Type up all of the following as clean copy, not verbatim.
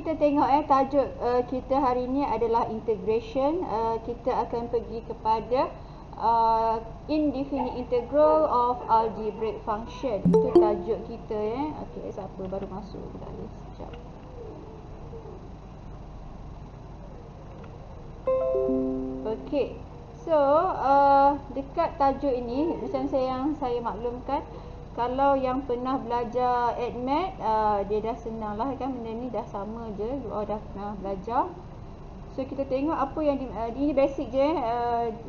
kita tengok tajuk kita hari ini adalah integration. Kita akan pergi kepada indefinite integral of algebraic function. Itu tajuk kita Okey, siapa baru masuk tak boleh sekejap. Okey. So, dekat tajuk ini macam saya maklumkan, kalau yang pernah belajar AdMath, dia dah senang lah kan, benda ni dah sama je, dah pernah belajar. So kita tengok apa yang ini basic je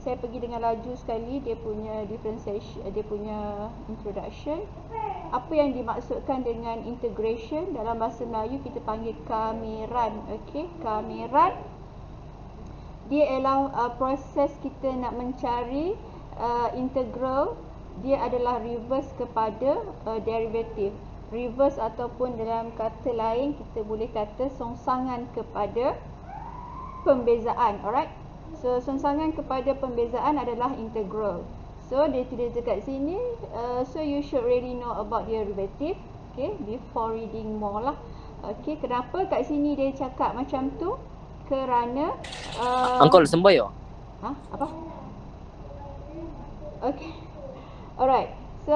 saya pergi dengan laju sekali dia punya differentiation, dia punya introduction. Apa yang dimaksudkan dengan integration dalam bahasa Melayu kita panggil kamiran. Okey, kamiran dia ialah proses kita nak mencari integral. Dia adalah reverse kepada derivative. Reverse ataupun dalam kata lain kita boleh kata songsangan kepada pembezaan. Alright. So songsangan kepada pembezaan adalah integral. So dia tulis dekat sini, so you should really know about derivative, okay, before reading more lah. Okay, kenapa kat sini dia cakap macam tu? Kerana Angkol semboyo. Apa? Okay. Alright. So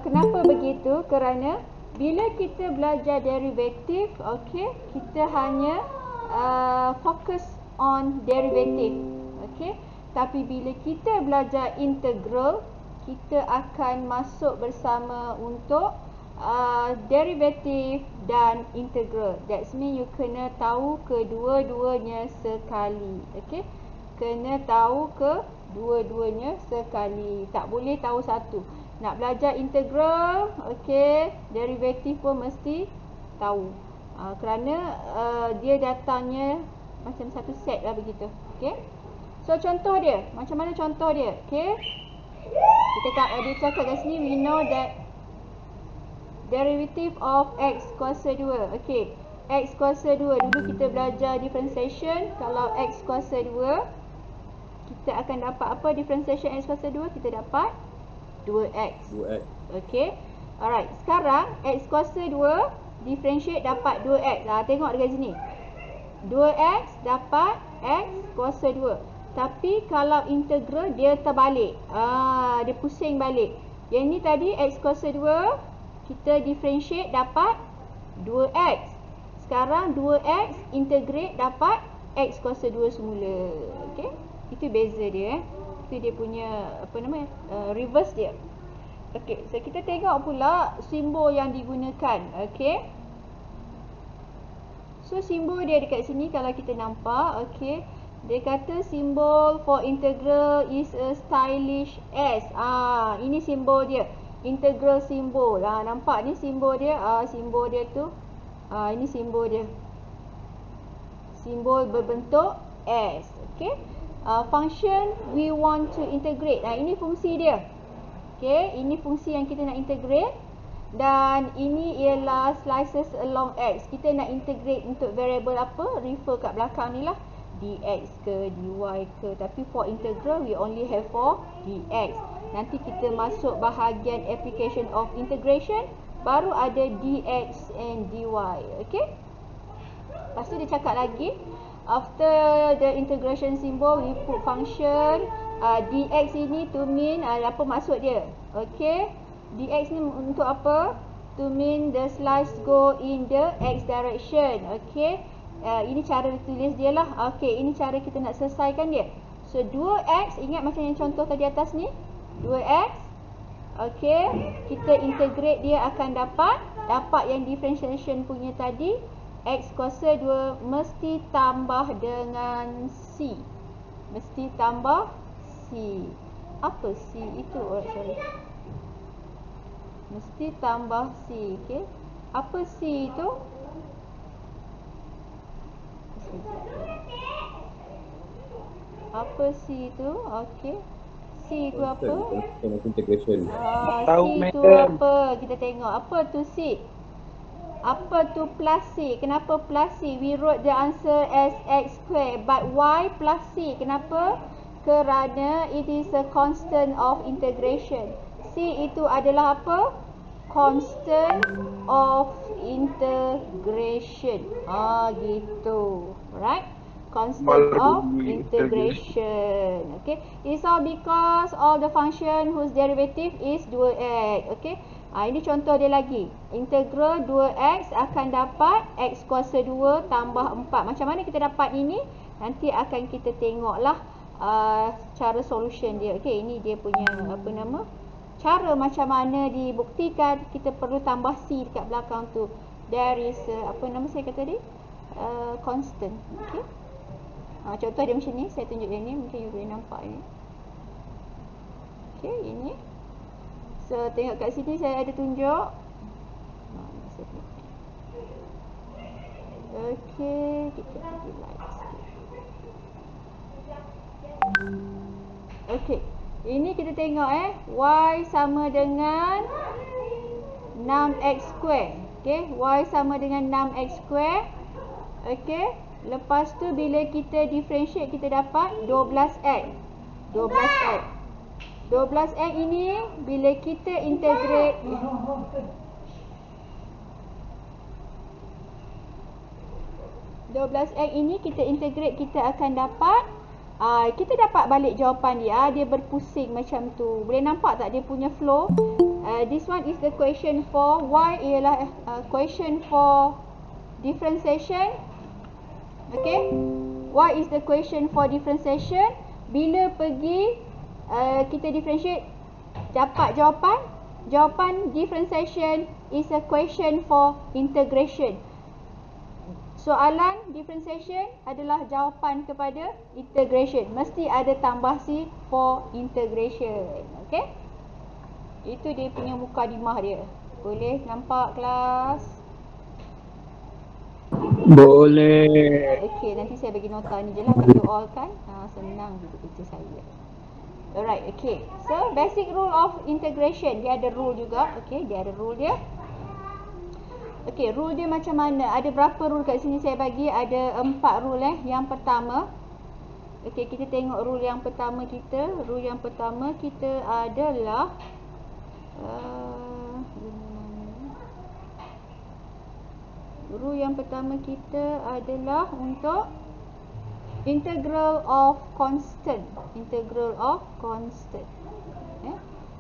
kenapa begitu? Kerana bila kita belajar derivative, okay, kita hanya fokus on derivative. Okay. Tapi bila kita belajar integral, kita akan masuk bersama untuk derivative dan integral. That's mean you kena tahu kedua-duanya sekali. Okay. Kena tahu kedua-duanya sekali. Tak boleh tahu satu. Nak belajar integral, okay, derivative pun mesti tahu. Kerana dia datangnya macam satu set lah begitu. Okay. So contoh dia, macam mana contoh dia? Okay. Dia cakap kat sini, we know that derivative of x kuasa 2. Okay. X kuasa 2. Dulu kita belajar differentiation. Kalau x kuasa 2, kita akan dapat apa differentiation x kuasa 2? Kita dapat 2x. 2x. Okay. Alright. Sekarang x kuasa 2 differentiate dapat 2x. Tengok dekat sini. 2x dapat x kuasa 2. Tapi kalau integral dia terbalik. Dia pusing balik. Yang ni tadi x kuasa 2 kita differentiate dapat 2x. Sekarang 2x integrate dapat x kuasa 2 semula. Okey. Itu beza dia. Itu dia punya reverse dia. Okey, so kita tengok pula simbol yang digunakan. Okey. So simbol dia dekat sini kalau kita nampak, okey. Dia kata simbol for integral is a stylish S. Ini simbol dia. Integral simbol. Nampak ni simbol dia. Simbol dia tu. Ini simbol dia. Simbol berbentuk S. Okey. Function we want to integrate. Ini fungsi dia. Okey, ini fungsi yang kita nak integrate. Dan ini ialah slices along X. Kita nak integrate untuk variable apa? Refer kat belakang ni lah. Dx ke, dy ke. Tapi for integral, we only have for dx. Nanti kita masuk bahagian application of integration. Baru ada dx and dy. Okay. Lepas tu dia cakap lagi. After the integration symbol, we put function. Dx ini to mean, apa maksud dia? Okay. Dx ni untuk apa? To mean the slice go in the x direction. Okay. Ini cara tulis dia lah. Okay, ini cara kita nak selesaikan dia. So 2x, ingat macam yang contoh tadi atas ni, 2x. Okay, kita integrate dia akan dapat yang differentiation punya tadi, x kuasa 2 mesti tambah dengan c. Mesti tambah c. Apa c itu? Sorry. Mesti tambah c. Okay. Apa c itu? Apa C itu? Okey. C itu apa? Integration. C itu apa? Kita tengok. Apa tu C? Apa tu plus C? Kenapa plus C? We wrote the answer as x square. But why plus C? Kenapa? Kerana it is a constant of integration. C itu adalah apa? constant of integration. Gitu. Right? Constant of integration. Okay. It's all because all the function whose derivative is 2x. Okay. Ini contoh dia lagi. Integral 2x akan dapat x kuasa 2 tambah 4. Macam mana kita dapat ini? Nanti akan kita tengoklah cara solution dia. Okay. Ini dia punya apa nama? Cara macam mana dibuktikan. Kita perlu tambah c dekat belakang tu. There is apa nama saya kata tadi? Constant. Okay. Contoh dia macam ni. Saya tunjuk dia ni. Mungkin you boleh nampak ni. Okay, ini. So, tengok kat sini saya ada tunjuk. Okay, kita pergi light sikit. Okay, ini kita tengok y sama dengan 6x square. Okay, y sama dengan 6x square. Okay, lepas tu bila kita differentiate kita dapat 12x. 12x. 12x ini bila kita integrate 12x ini kita integrate kita akan dapat kita dapat balik jawapan dia. Dia berpusing macam tu. Boleh nampak tak dia punya flow? This one is the question for y ialah question for differentiation. Okay, y is the question for differentiation. Bila pergi kita differentiate dapat jawapan. Jawapan differentiation is a question for integration. Soalan differentiation adalah jawapan kepada integration. Mesti ada tambah C for integration. Okay, itu dia punya mukadimah dia. Boleh nampak kelas? Boleh. Okay, nanti saya bagi nota ni je lah untuk you all kan. Senang gitu kerja saya. Alright, okay. So, basic rule of integration. Dia ada rule juga. Okay, dia ada rule dia. Okay, rule dia macam mana? Ada berapa rule kat sini saya bagi? Ada 4 rule Yang pertama. Okay, kita tengok rule yang pertama kita. Rule yang pertama kita adalah rule yang pertama kita adalah untuk integral of constant. Integral of constant.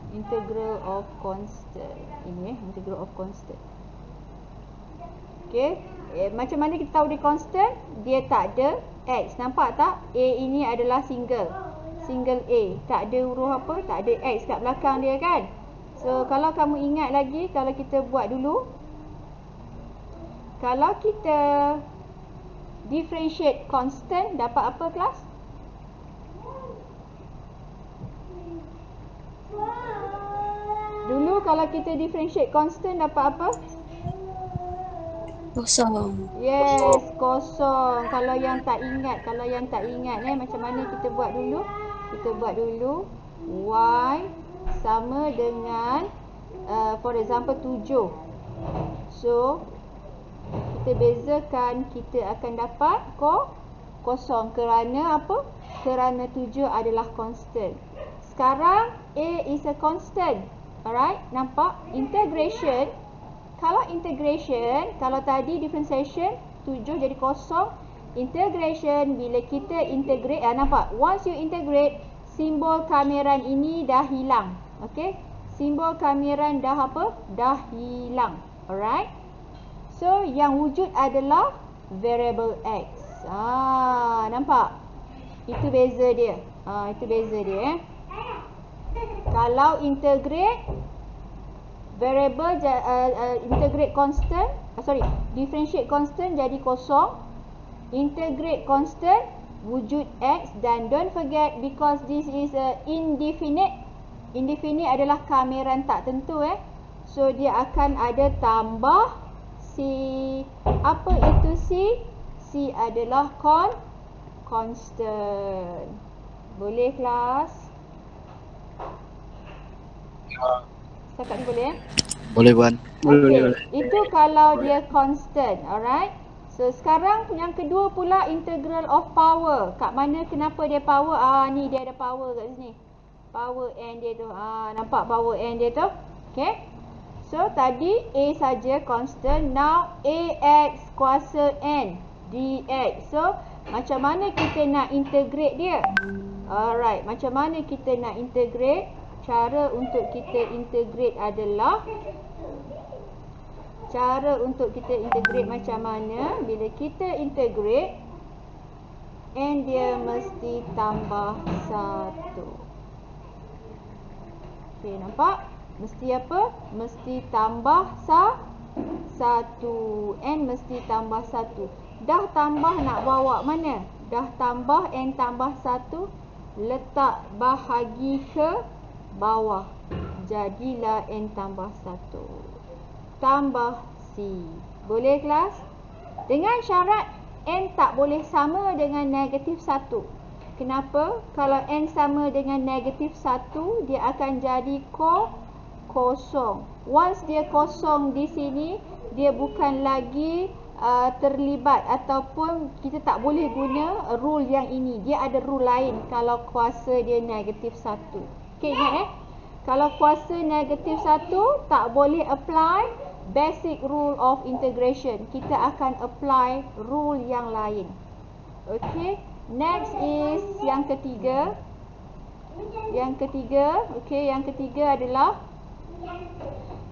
Integral of constant. Ini integral of constant. Okay. Macam mana kita tahu dia constant? Dia tak ada x. Nampak tak? A ini adalah single. Single A. Tak ada huruf apa? Tak ada x kat belakang dia kan? So, kalau kamu ingat lagi, kalau kita buat dulu. Kalau kita differentiate constant, dapat apa kelas? Dulu kalau kita differentiate constant, dapat apa? Kosong. Yes, kosong. Kalau yang tak ingat macam mana kita buat dulu? Kita buat dulu y sama dengan for example 7. So, kita bezakan, kita akan dapat kosong kerana apa? Kerana 7 adalah constant. Sekarang A is a constant. Alright, nampak? Integration. Kalau tadi differentiation 7 jadi kosong. Integration bila kita integrate, nampak? Once you integrate, simbol kameran ini dah hilang. Okay? Simbol kameran dah apa? Dah hilang. Alright? So, yang wujud adalah variable x. Nampak? Itu beza dia. Itu beza dia. Kalau integrate variable integrate constant, differentiate constant jadi kosong. Integrate constant wujud x, dan don't forget because this is a indefinite. Indefinite adalah kameran tak tentu So dia akan ada tambah C. Apa itu C? C adalah constant. Boleh kelas? Setakat ni boleh Boleh Puan. Boleh. Itu kalau dia constant. Alright. So sekarang yang kedua pula integral of power. Kat mana kenapa dia power? Ni dia ada power kat sini. Power n dia tu. Nampak power n dia tu? Okay. So So tadi A saja constant. Now AX kuasa N dx. So macam mana kita nak integrate dia? Alright, macam mana kita nak integrate? Cara untuk kita integrate adalah, macam mana? Bila kita integrate, N dia mesti tambah 1. Okay, nampak? Mesti apa? Mesti tambah 1. N mesti tambah 1. Dah tambah, nak bawa mana? Dah tambah, N tambah 1. Letak bahagi ke bawah. Jadilah N tambah 1. Tambah C. Boleh kelas? Dengan syarat N tak boleh sama dengan negatif 1. Kenapa? Kalau N sama dengan negatif 1, dia akan jadi kosong. Once dia kosong di sini, dia bukan lagi terlibat, ataupun kita tak boleh guna rule yang ini. Dia ada rule lain kalau kuasa dia negatif 1. Okay, ingat kalau kuasa negatif 1, tak boleh apply basic rule of integration. Kita akan apply rule yang lain. Okay, next is yang ketiga. Okay, yang ketiga adalah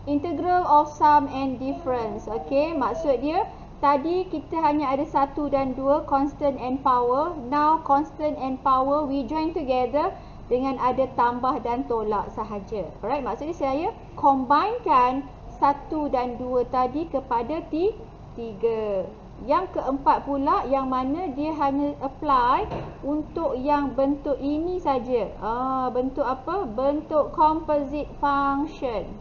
integral of sum and difference. Okay, maksud dia tadi kita hanya ada 1 dan 2, constant and power. Now constant and power we join together dengan ada tambah dan tolak sahaja. Alright, maksudnya saya combinekan 1 dan 2 tadi kepada 3. Yang keempat pula, yang mana dia hanya apply untuk yang bentuk ini saja. Bentuk apa? Bentuk composite function.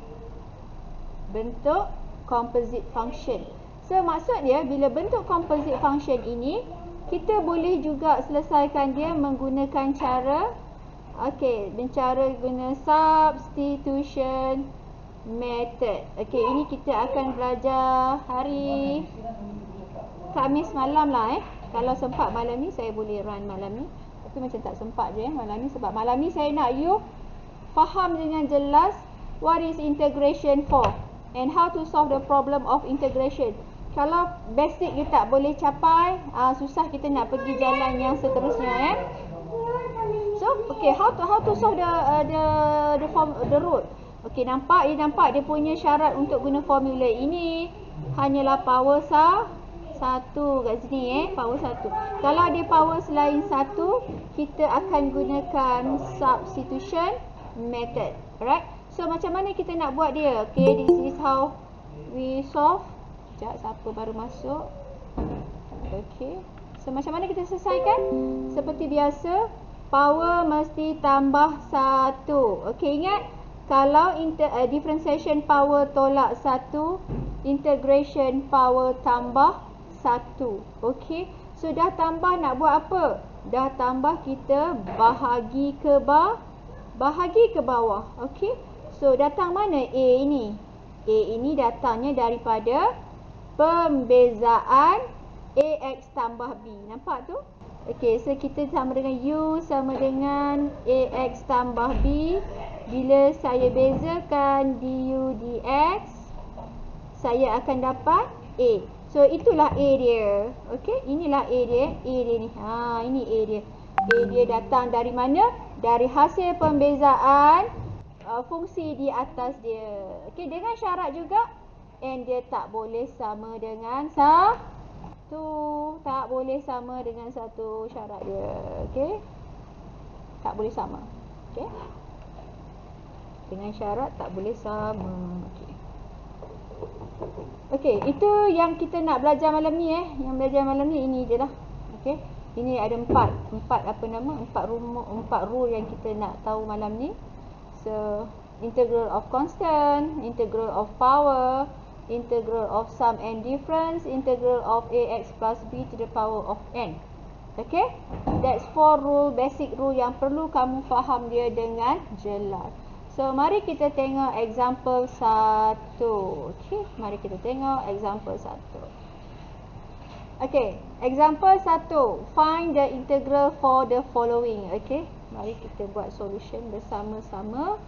So maksud dia, bila bentuk composite function ini, kita boleh juga selesaikan dia menggunakan cara guna substitution method. Ini kita akan belajar hari Khamis malam lah. Kalau sempat malam ni, saya boleh run malam ni. Tapi macam tak sempat je malam ni. Sebab malam ni saya nak you faham dengan jelas what is integration for and how to solve the problem of integration. Kalau basic you tak boleh capai, susah kita nak pergi jalan yang seterusnya. So, how to solve the root. Nampak dia punya syarat untuk guna formula ini hanyalah power 1 kat sini power 1. Kalau ada power selain 1, kita akan gunakan substitution method. Alright. So macam mana kita nak buat dia? This is how we solve. Sekejap, siapa baru masuk? So macam mana kita selesaikan? Seperti biasa, power mesti tambah 1. Ingat, kalau differentiation power tolak 1, integration power tambah 1. So dah tambah, nak buat apa? Dah tambah, kita bahagi ke bawah. So datang mana A ini? A ini datangnya daripada pembezaan AX tambah B. Nampak tu? So kita sama dengan U sama dengan AX tambah B. Bila saya bezakan DU DX, saya akan dapat A. So itulah A dia. Inilah A dia. Ni. Ini A dia. A dia datang dari mana? Dari hasil pembezaan fungsi di atas dia. Dengan syarat juga N dia tak boleh sama dengan 1. Tak boleh sama dengan 1 syarat dia. Tak boleh sama. Dengan syarat tak boleh sama. Itu yang kita nak belajar malam ni. Yang belajar malam ni ini je lah. Ini ada empat rule yang kita nak tahu malam ni. So integral of constant, integral of power, integral of sum and difference, integral of AX plus B to the power of N. That's 4 rule, basic rule yang perlu kamu faham dia dengan jelas. So mari kita tengok example 1. Mari kita tengok example 1. Example 1. Find the integral for the following. Mari kita buat solution bersama-sama.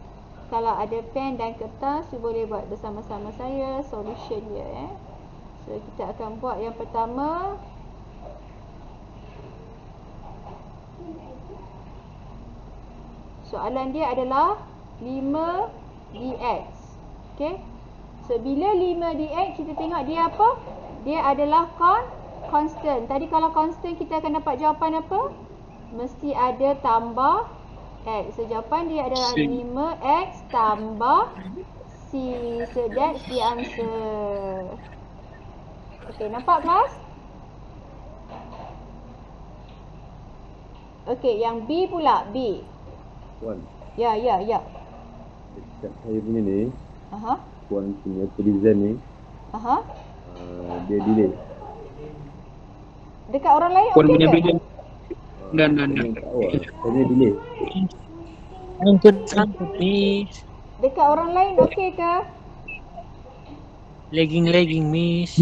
Kalau ada pen dan kertas, you boleh buat bersama-sama saya solution dia. So kita akan buat yang pertama. Soalan dia adalah 5 dx. Okay. So bila 5 dx, kita tengok dia apa? Dia adalah constant. Tadi kalau constant kita akan dapat jawapan apa? Mesti ada tambah x. So jawapan dia adalah 5x tambah c. So that's the answer. Okay, nampak kelas? Okay, yang B pula. B. Puan, Ya. dekat saya punya ni, Aha. Puan punya present ni, Aha. dia delay. Dekat orang lain Puan okey punya ke? brilliant. Dan. Saya tak tahu lah, saya delay. Angkut sangkut miss. Dekat orang lain okey ke? Lagging miss.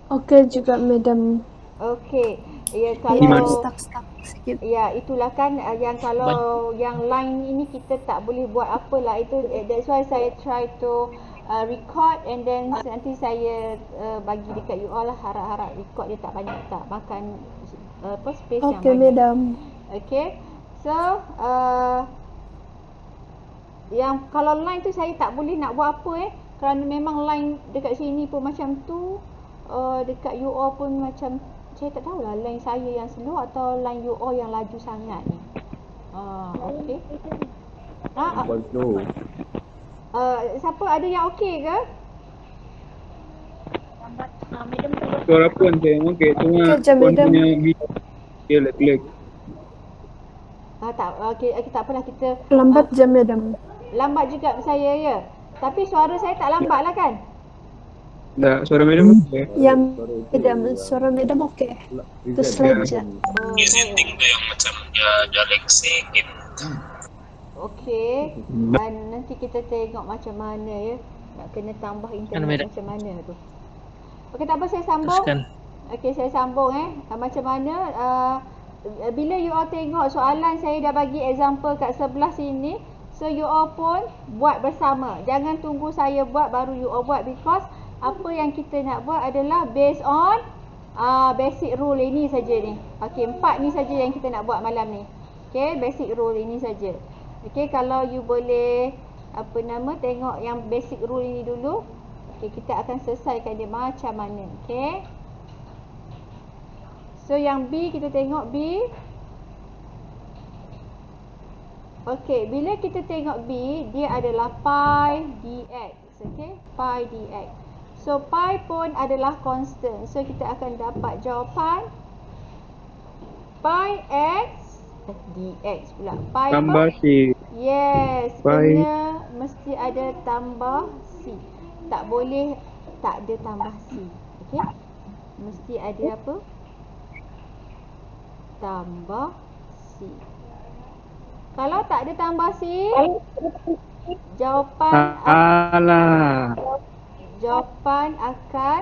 Okey juga, Madam. Okey. Ya Iman. kalau Stuck sikit. ya itulah kan yang kalau yang line ini kita tak boleh buat apalah itu, that's why saya try to record and then nanti saya bagi dekat you all lah, harap-harap record dia tak banyak, tak makan space yang Okey, banyak. Madam. Okay. So yang kalau line tu saya tak boleh nak buat apa kerana memang line dekat sini pun macam tu, dekat you all pun macam, saya tak tahulah line saya yang slow atau line you all yang laju sangat ni. Okey. Puan slow. Siapa ada yang okey ke? Suara Puan saya okey. Cuma Kejap, Puan Madam. punya dia lag. Tak, okey, tak apalah kita Lambat je, Madam. lambat juga saya ya. Tapi suara saya tak lambat lah kan? Tak, suara madam okey. Yang Madam, suara Madam okey. Terus saja. Yang macam dia lag sikit. Okey. Nanti kita tengok macam mana ya. Nak kena tambah internet Madam. macam mana tu. Okey, tak apa, saya sambung. Teruskan. Okey, saya sambung macam mana bila you all tengok soalan saya dah bagi example kat sebelah sini. So you all pun buat bersama. Jangan tunggu saya buat baru you all buat, because apa yang kita nak buat adalah based on basic rule ini saja ni. Okey, 4 ni saja yang kita nak buat malam ni. Okey, basic rule ini saja. Okey, kalau you boleh tengok yang basic rule ini dulu. Okey, kita akan selesaikan dia macam mana. Okey. So yang B, kita tengok B. Okey, bila kita tengok B, dia adalah pi dx. Okey, pi dx. So pi pun adalah constant. So kita akan dapat jawapan pi x dx pula. Pi Tambah apa? si. Yes, Pi. kena mesti ada tambah c. Tak boleh tak ada tambah c. Okey? Mesti ada apa? Tambah c. Kalau tak ada tambah c, jawapan Alah. jawapan akan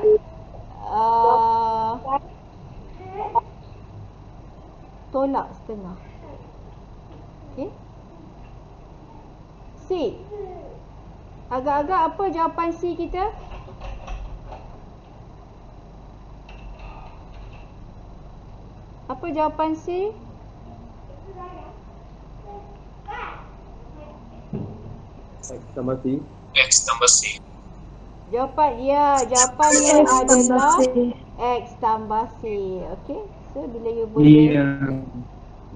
tolak setengah. Okey. C. Agak-agak apa jawapan C kita? Apa jawapan C? X tambah C. X tambah C. Jawapannya X tambah adalah C. X tambah C. Okey. So bila you boleh Iya.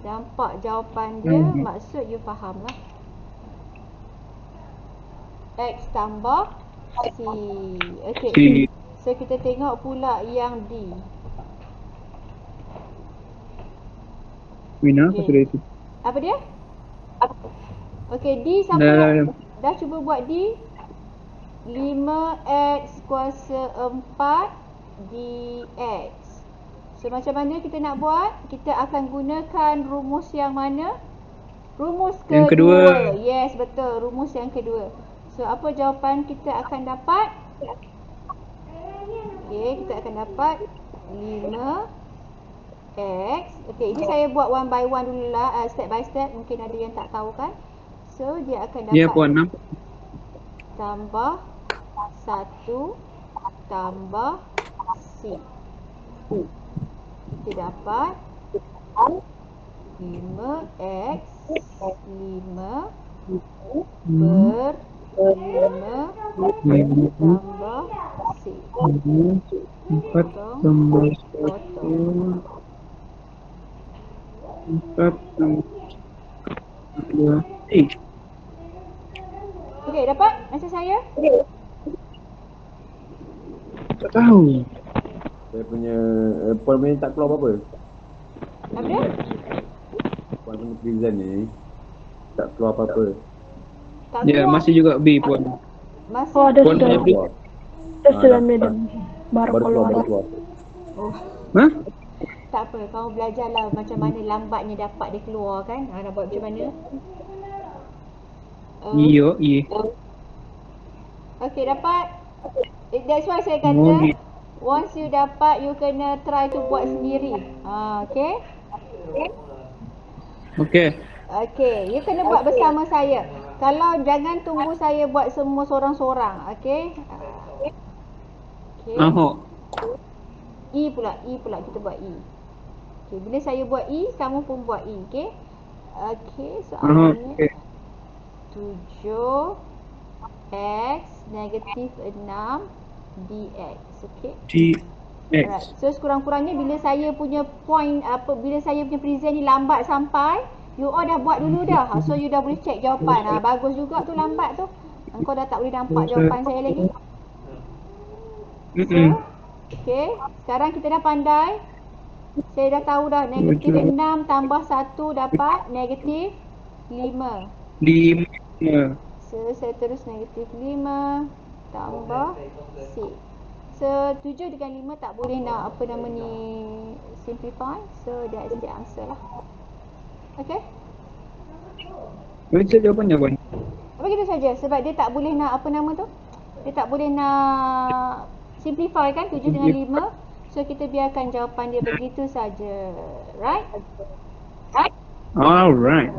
nampak jawapan dia, maksud you faham lah. X tambah C. Okey. Si. So kita tengok pula yang D. Wina Okey. sudah itu. Apa dia? Okey, D siapa Dah. dah cuba buat D? 5x kuasa 4 dx. So macam mana kita nak buat? Kita akan gunakan rumus yang mana? Rumus Yang kedua. kedua. Yes, betul. Rumus yang kedua. So apa jawapan kita akan dapat? Okey, kita akan dapat 5 X. Okey, ini saya buat one by one dululah, step by step. Mungkin ada yang tak tahu kan. So, dia akan dapat Ya puan, nampak. tambah 1 tambah C. Kita dapat 5x 5 per 5 tambah C. 4 tambah 1. 4 tambah 2. Okey, dapat macam saya? Tak tahu. Saya punya Puan punya tak keluar apa-apa. Apa dia? Puan punya present ni tak keluar apa-apa. Tak Ya, keluar. masih juga B puan. Masih. Oh, ada Puan sudah. punya B. Ada sudah, madam. Baru Baru keluar, keluar. baru keluar. Oh, Hah? tak apa. Kamu belajarlah macam mana lambatnya dapat dia keluar kan. Nak buat macam mana? Iyo, iya. Okey, dapat. That's why saya kata Okey. once you dapat, you kena try to buat sendiri. Okey. Okey. Okey, you kena buat bersama saya. Kalau jangan tunggu saya buat semua sorang-sorang. Okey. Okey. Ahok. E pula kita buat E. Okey, bila saya buat E, kamu pun buat E, okey? Okey, soalannya Okey. 7 x negatif 6 dx. Okey. T X. Alright. So sekurang-kurangnya bila saya punya point bila saya punya present ni lambat sampai, you all dah buat dulu dah. So you dah boleh check jawapan. Bagus juga tu lambat tu. Engkau dah tak boleh nampak jawapan saya lagi. So, okey. Sekarang kita dah pandai. Saya dah tahu dah negatif 6 tambah 1 dapat negatif 5. 5. So saya terus negatif 5 tambah C. So 7 dengan 5 tak boleh nak apa nama ni simplify. So that's the answer lah. Okay. Baca jawapannya puan. Begitu saja sebab dia tak boleh nak apa nama tu. Dia tak boleh nak simplify kan 7 dengan 5. So kita biarkan jawapan dia begitu saja. Right? Alright.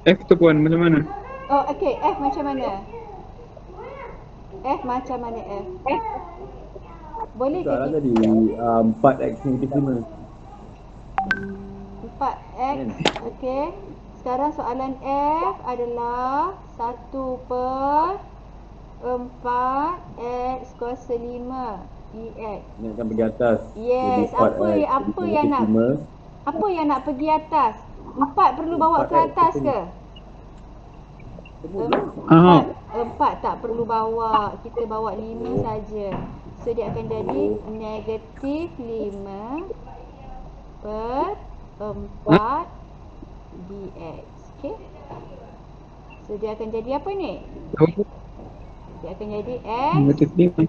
F tu puan macam mana? Oh okay, F macam mana? F macam mana F? Boleh ke Soalan kita tadi 4x negatif 5. 4x, okey. Sekarang soalan F adalah 1 per 4x kuasa 5 dx. Naikkan pergi atas. Yes, Jadi 4x apa yang nak 5. apa yang nak pergi atas? 4 perlu bawa ke atas ke? Ahok. 4 tak perlu bawa, kita bawa 5 saja. So dia akan jadi negatif 5 per 4 dx. Okey. So dia akan jadi apa ni? Dia akan jadi x. Negatif 5.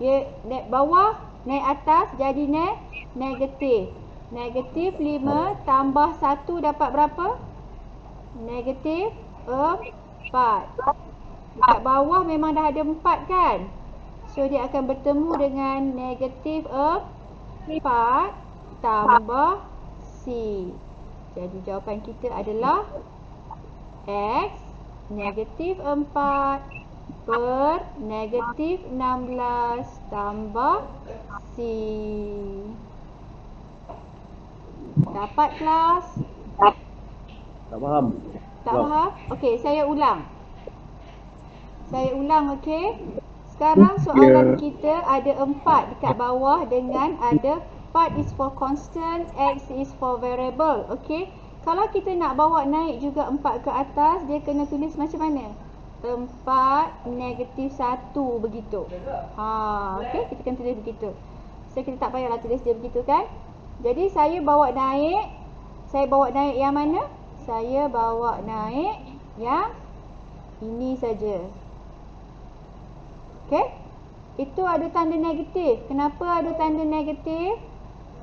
Dia naik bawah, naik atas jadi negatif. Negatif 5 tambah 1 dapat berapa? Negatif 4. Dekat bawah memang dah ada 4 kan? So dia akan bertemu dengan negatif 4 tambah C. Jadi jawapan kita adalah X negatif 4 per negatif 16 tambah C. Dapat kelas? Tak faham. Tak faham? Okey, saya ulang. Okey. Sekarang soalan kita ada 4 dekat bawah dengan ada 4 is for constant, X is for variable. Okey. Kalau kita nak bawa naik juga 4 ke atas, dia kena tulis macam mana? 4 negatif 1 begitu. Okey, kita kena tulis begitu. So kita tak payahlah tulis dia begitu kan? Jadi saya bawa naik yang mana? Saya bawa naik yang ini saja. Okey? Itu ada tanda negatif. Kenapa ada tanda negatif?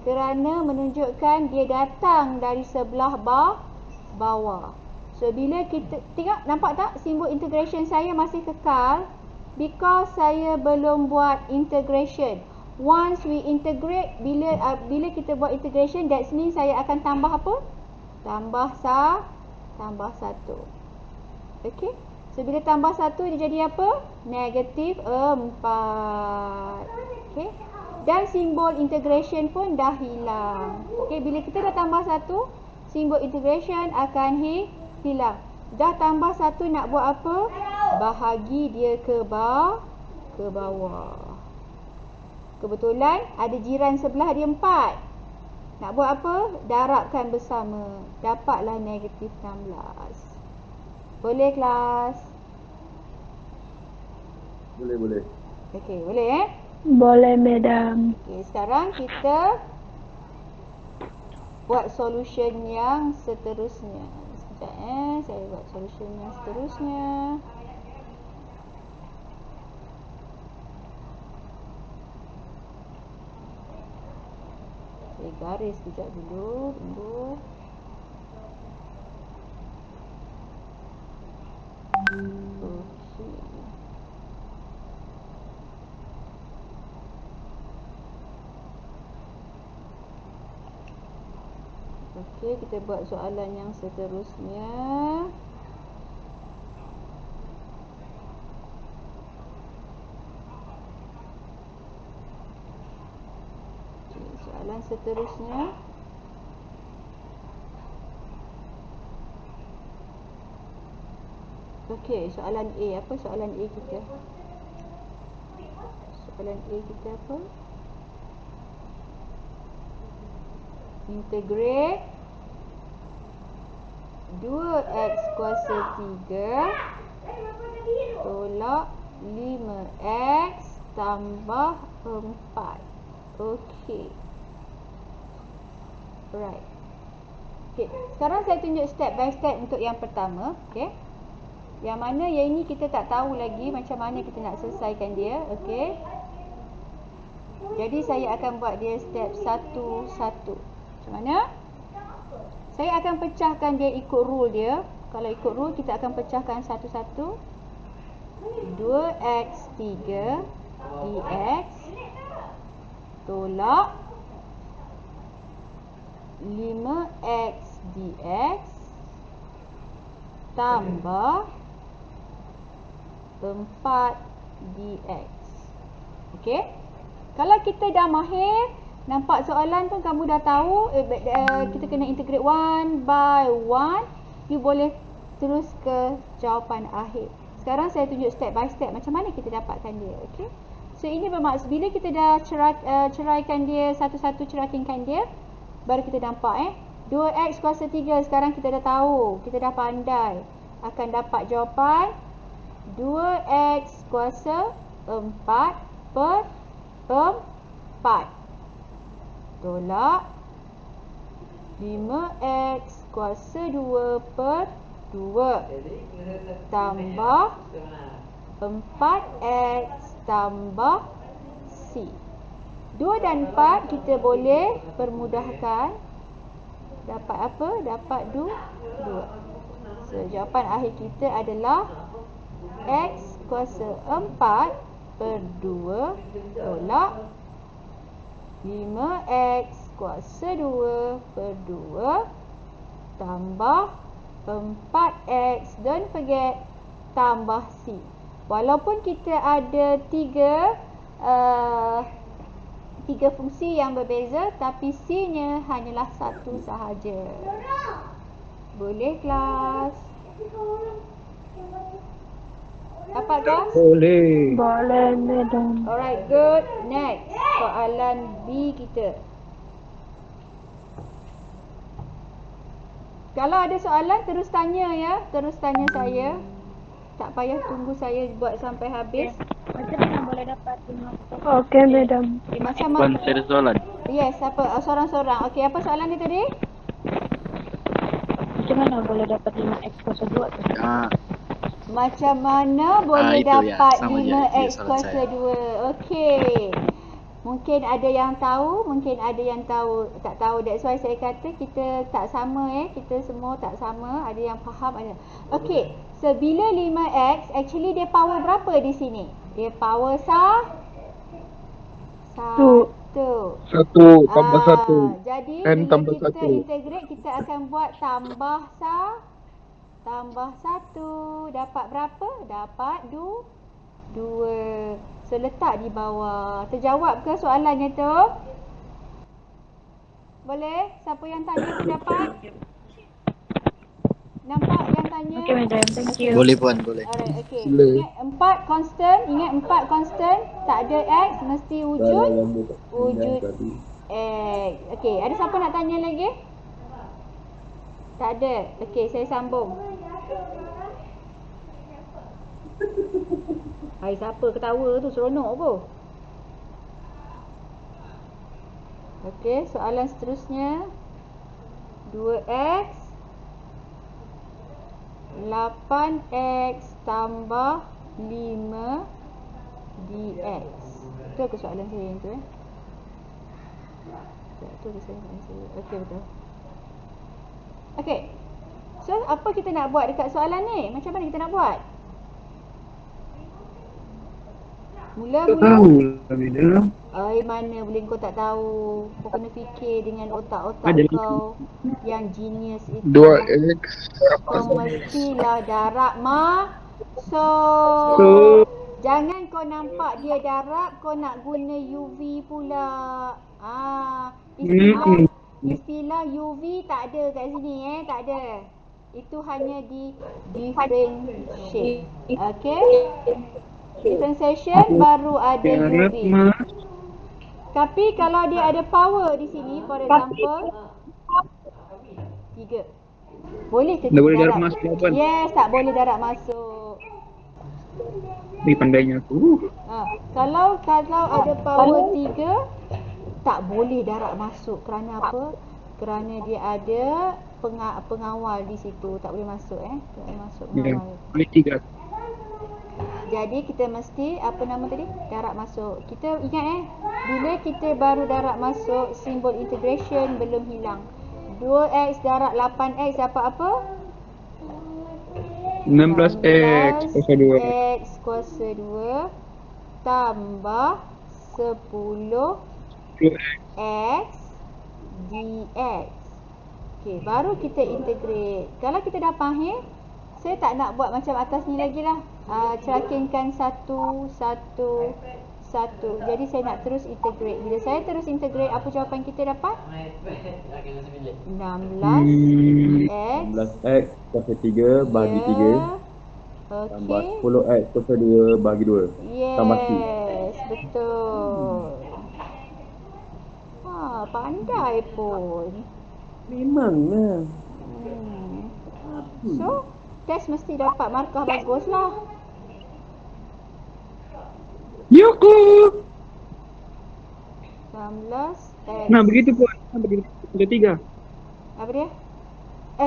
Kerana menunjukkan dia datang dari sebelah bawah. So bila kita tengok, nampak tak simbol integration saya masih kekal because saya belum buat integration. Once we integrate, bila kita buat integration, that means saya akan tambah apa? Tambah 1. Okey. So bila tambah 1 dia jadi apa? Negatif 4. Okey. Dan simbol integration pun dah hilang. Okey, bila kita dah tambah 1, simbol integration akan hilang. Dah tambah 1 nak buat apa? Bahagi dia ke bawah. Kebetulan ada jiran sebelah dia 4. Nak buat apa? Darabkan bersama. Dapatlah negatif 16. Boleh kelas? Boleh. Okey, boleh Boleh, madam. Okey, sekarang kita buat solution yang seterusnya. Sekejap saya buat solution yang seterusnya. Saya garis sekejap dulu, tunggu. Okey. Okey, kita buat soalan yang seterusnya. Okey, soalan seterusnya. Okey, soalan A. Apa soalan A kita? Soalan A kita apa? Integrate 2x kuasa 3 tolak 5x tambah 4. Okey. Right. Okey, sekarang saya tunjuk step by step untuk yang pertama. Okey. Yang mana yang ini kita tak tahu lagi macam mana kita nak selesaikan dia. Okey. Jadi saya akan buat dia step satu-satu. Macam mana? Saya akan pecahkan dia ikut rule dia. Kalau ikut rule kita akan pecahkan satu-satu. 2x3 dx tolak 5x dx tambah 4 dx. Okey? Kalau kita dah mahir, nampak soalan pun kamu dah tahu, kita kena integrate one by one. You boleh terus ke jawapan akhir. Sekarang saya tunjuk step by step macam mana kita dapatkan dia. Okey. So ini bermaksud bila kita dah ceraikan dia satu-satu, ceraikan dia, baru kita nampak 2x kuasa 3 sekarang kita dah tahu, kita dah pandai. Akan dapat jawapan 2x kuasa 4 per 4 tolak 5x kuasa 2 per 2 tambah 4x tambah c. 2 dan 4 kita boleh permudahkan. Dapat apa? Dapat 2. So jawapan akhir kita adalah x kuasa 4 per 2 tolak 5x kuasa 2 per 2 tambah 4x, don't forget, tambah c. Walaupun kita ada tiga fungsi yang berbeza, tapi c-nya hanyalah satu sahaja. Boleh kelas? Dapat kelas? Boleh. Boleh, madam. Alright, good. Next, soalan B kita. Kalau ada soalan, terus tanya ya. Terus tanya saya. Tak payah tunggu saya buat sampai habis. Macam mana boleh dapat 5? Okey, madam. Okay, macam mana? Saya ada soalan. Yes, apa? Sorang-sorang. Okey, apa soalan dia tadi? Macam mana boleh dapat 5x kuasa 2 tu? Macam mana boleh itu ya, dapat sama je. 5x Itu soalan kuasa saya. 2? Okey. Mungkin ada yang tahu, mungkin ada yang tahu tak tahu. That's why saya kata kita tak sama kita semua tak sama. Ada yang faham, ada. Okey, so bila 5x actually dia power berapa di sini? Dia power satu. Satu tambah satu. Jadi N bila tambah kita satu. integrate kita akan buat tambah satu. Dapat berapa? Dapat 2. So letak di bawah. Terjawab ke soalannya tu? Boleh? Siapa yang tanya tu dapat? Nampak yang tanya? Okay, madam. Thank you. Boleh puan, boleh. Alright, okay. Sila. Ingat 4 constant. Ingat 4 constant. Tak ada x. Mesti wujud tadi. x. Okay, ada siapa nak tanya lagi? Tak ada. Okay, saya sambung. Hai, siapa ketawa tu? Seronok apa? Okey, soalan seterusnya. 2x 8x tambah 5 dx. Betul ke soalan saya yang tu Betul ke soalan saya? Okey, betul. Okey. So, apa kita nak buat dekat soalan ni? Macam mana kita nak buat? Tak Mula-mula tahu lah Mida. mana boleh kau tak tahu. Kau kena fikir dengan otak-otak Ada. kau yang genius itu. 2x. Kau mestilah darab So, Jangan kau nampak dia darab, kau nak guna UV pula. Istilah UV tak ada kat sini tak ada. Itu hanya di differentiate. Okay? Differentiation baru ada darab UV. mas. Tapi kalau dia ada power di sini, for example 3. Boleh ke Tak boleh darab? darab masuk jawapan. Yes, tak boleh darab masuk. Ni pandainya aku. Kalau ada power 3, tak boleh darab masuk. Kerana apa? Kerana dia ada pengawal di situ. Tak boleh masuk tak boleh masuk Ya, pengawal. boleh 3. Jadi kita mesti apa nama tadi? Darab masuk. Kita ingat bila kita baru darab masuk, simbol integration belum hilang. 2x darab 8x dapat apa? 16x kuasa 2. X kuasa 2 tambah 10 x dx. Okey, baru kita integrate. Kalau kita dah faham, saya tak nak buat macam atas ni lagi lah. Cerakinkan satu. Jadi saya nak terus integrate. Bila saya terus integrate, apa jawapan kita dapat? 16x 16x kuasa 3 bagi 3 tambah Okey. 10x kuasa 2 bagi 2 tambah C. Yes, betul. Pandai pun. Memanglah. So, test mesti dapat markah bagus lah. Yuku. 16x. Nah, begitu pun. Begitu 3. Apa dia?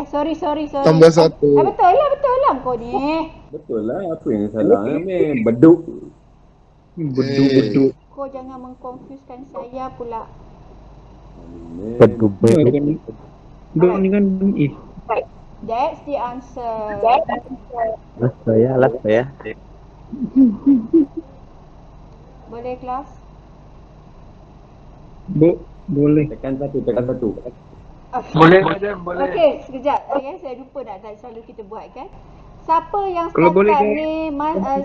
Sorry. Tambah 1. Betul lah kau ni. Betul lah, apa yang salah ni? Beduk. Beduk. Kau jangan mengkonfuskan saya pula. Beduk. Beduk ni kan That's the answer. Last saya. Boleh kelas? Boleh. Tekan satu. Boleh madam, boleh. Okey, sekejap. Saya lupa selalu kita buat kan. Siapa yang Kalau boleh,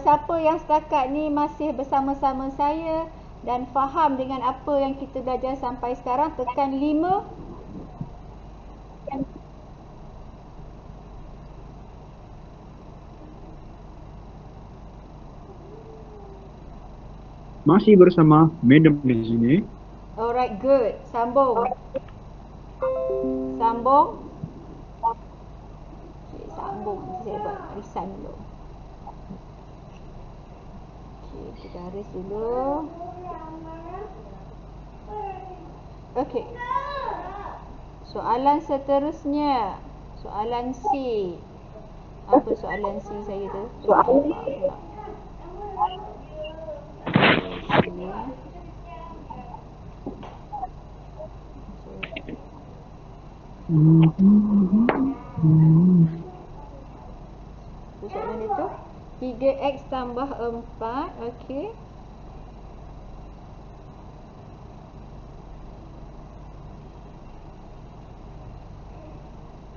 siapa yang setakat ni masih bersama-sama saya dan faham dengan apa yang kita belajar sampai sekarang, tekan 5. Masih bersama madam di sini. Alright, good. Sambung. Okay, sambung. Saya buat resign dulu. Okay, kita garis dulu. Okay. Soalan seterusnya. Soalan C. Apa soalan C saya tu? Soalan C. Tu soalan dia tu. 3x tambah 4. Okey.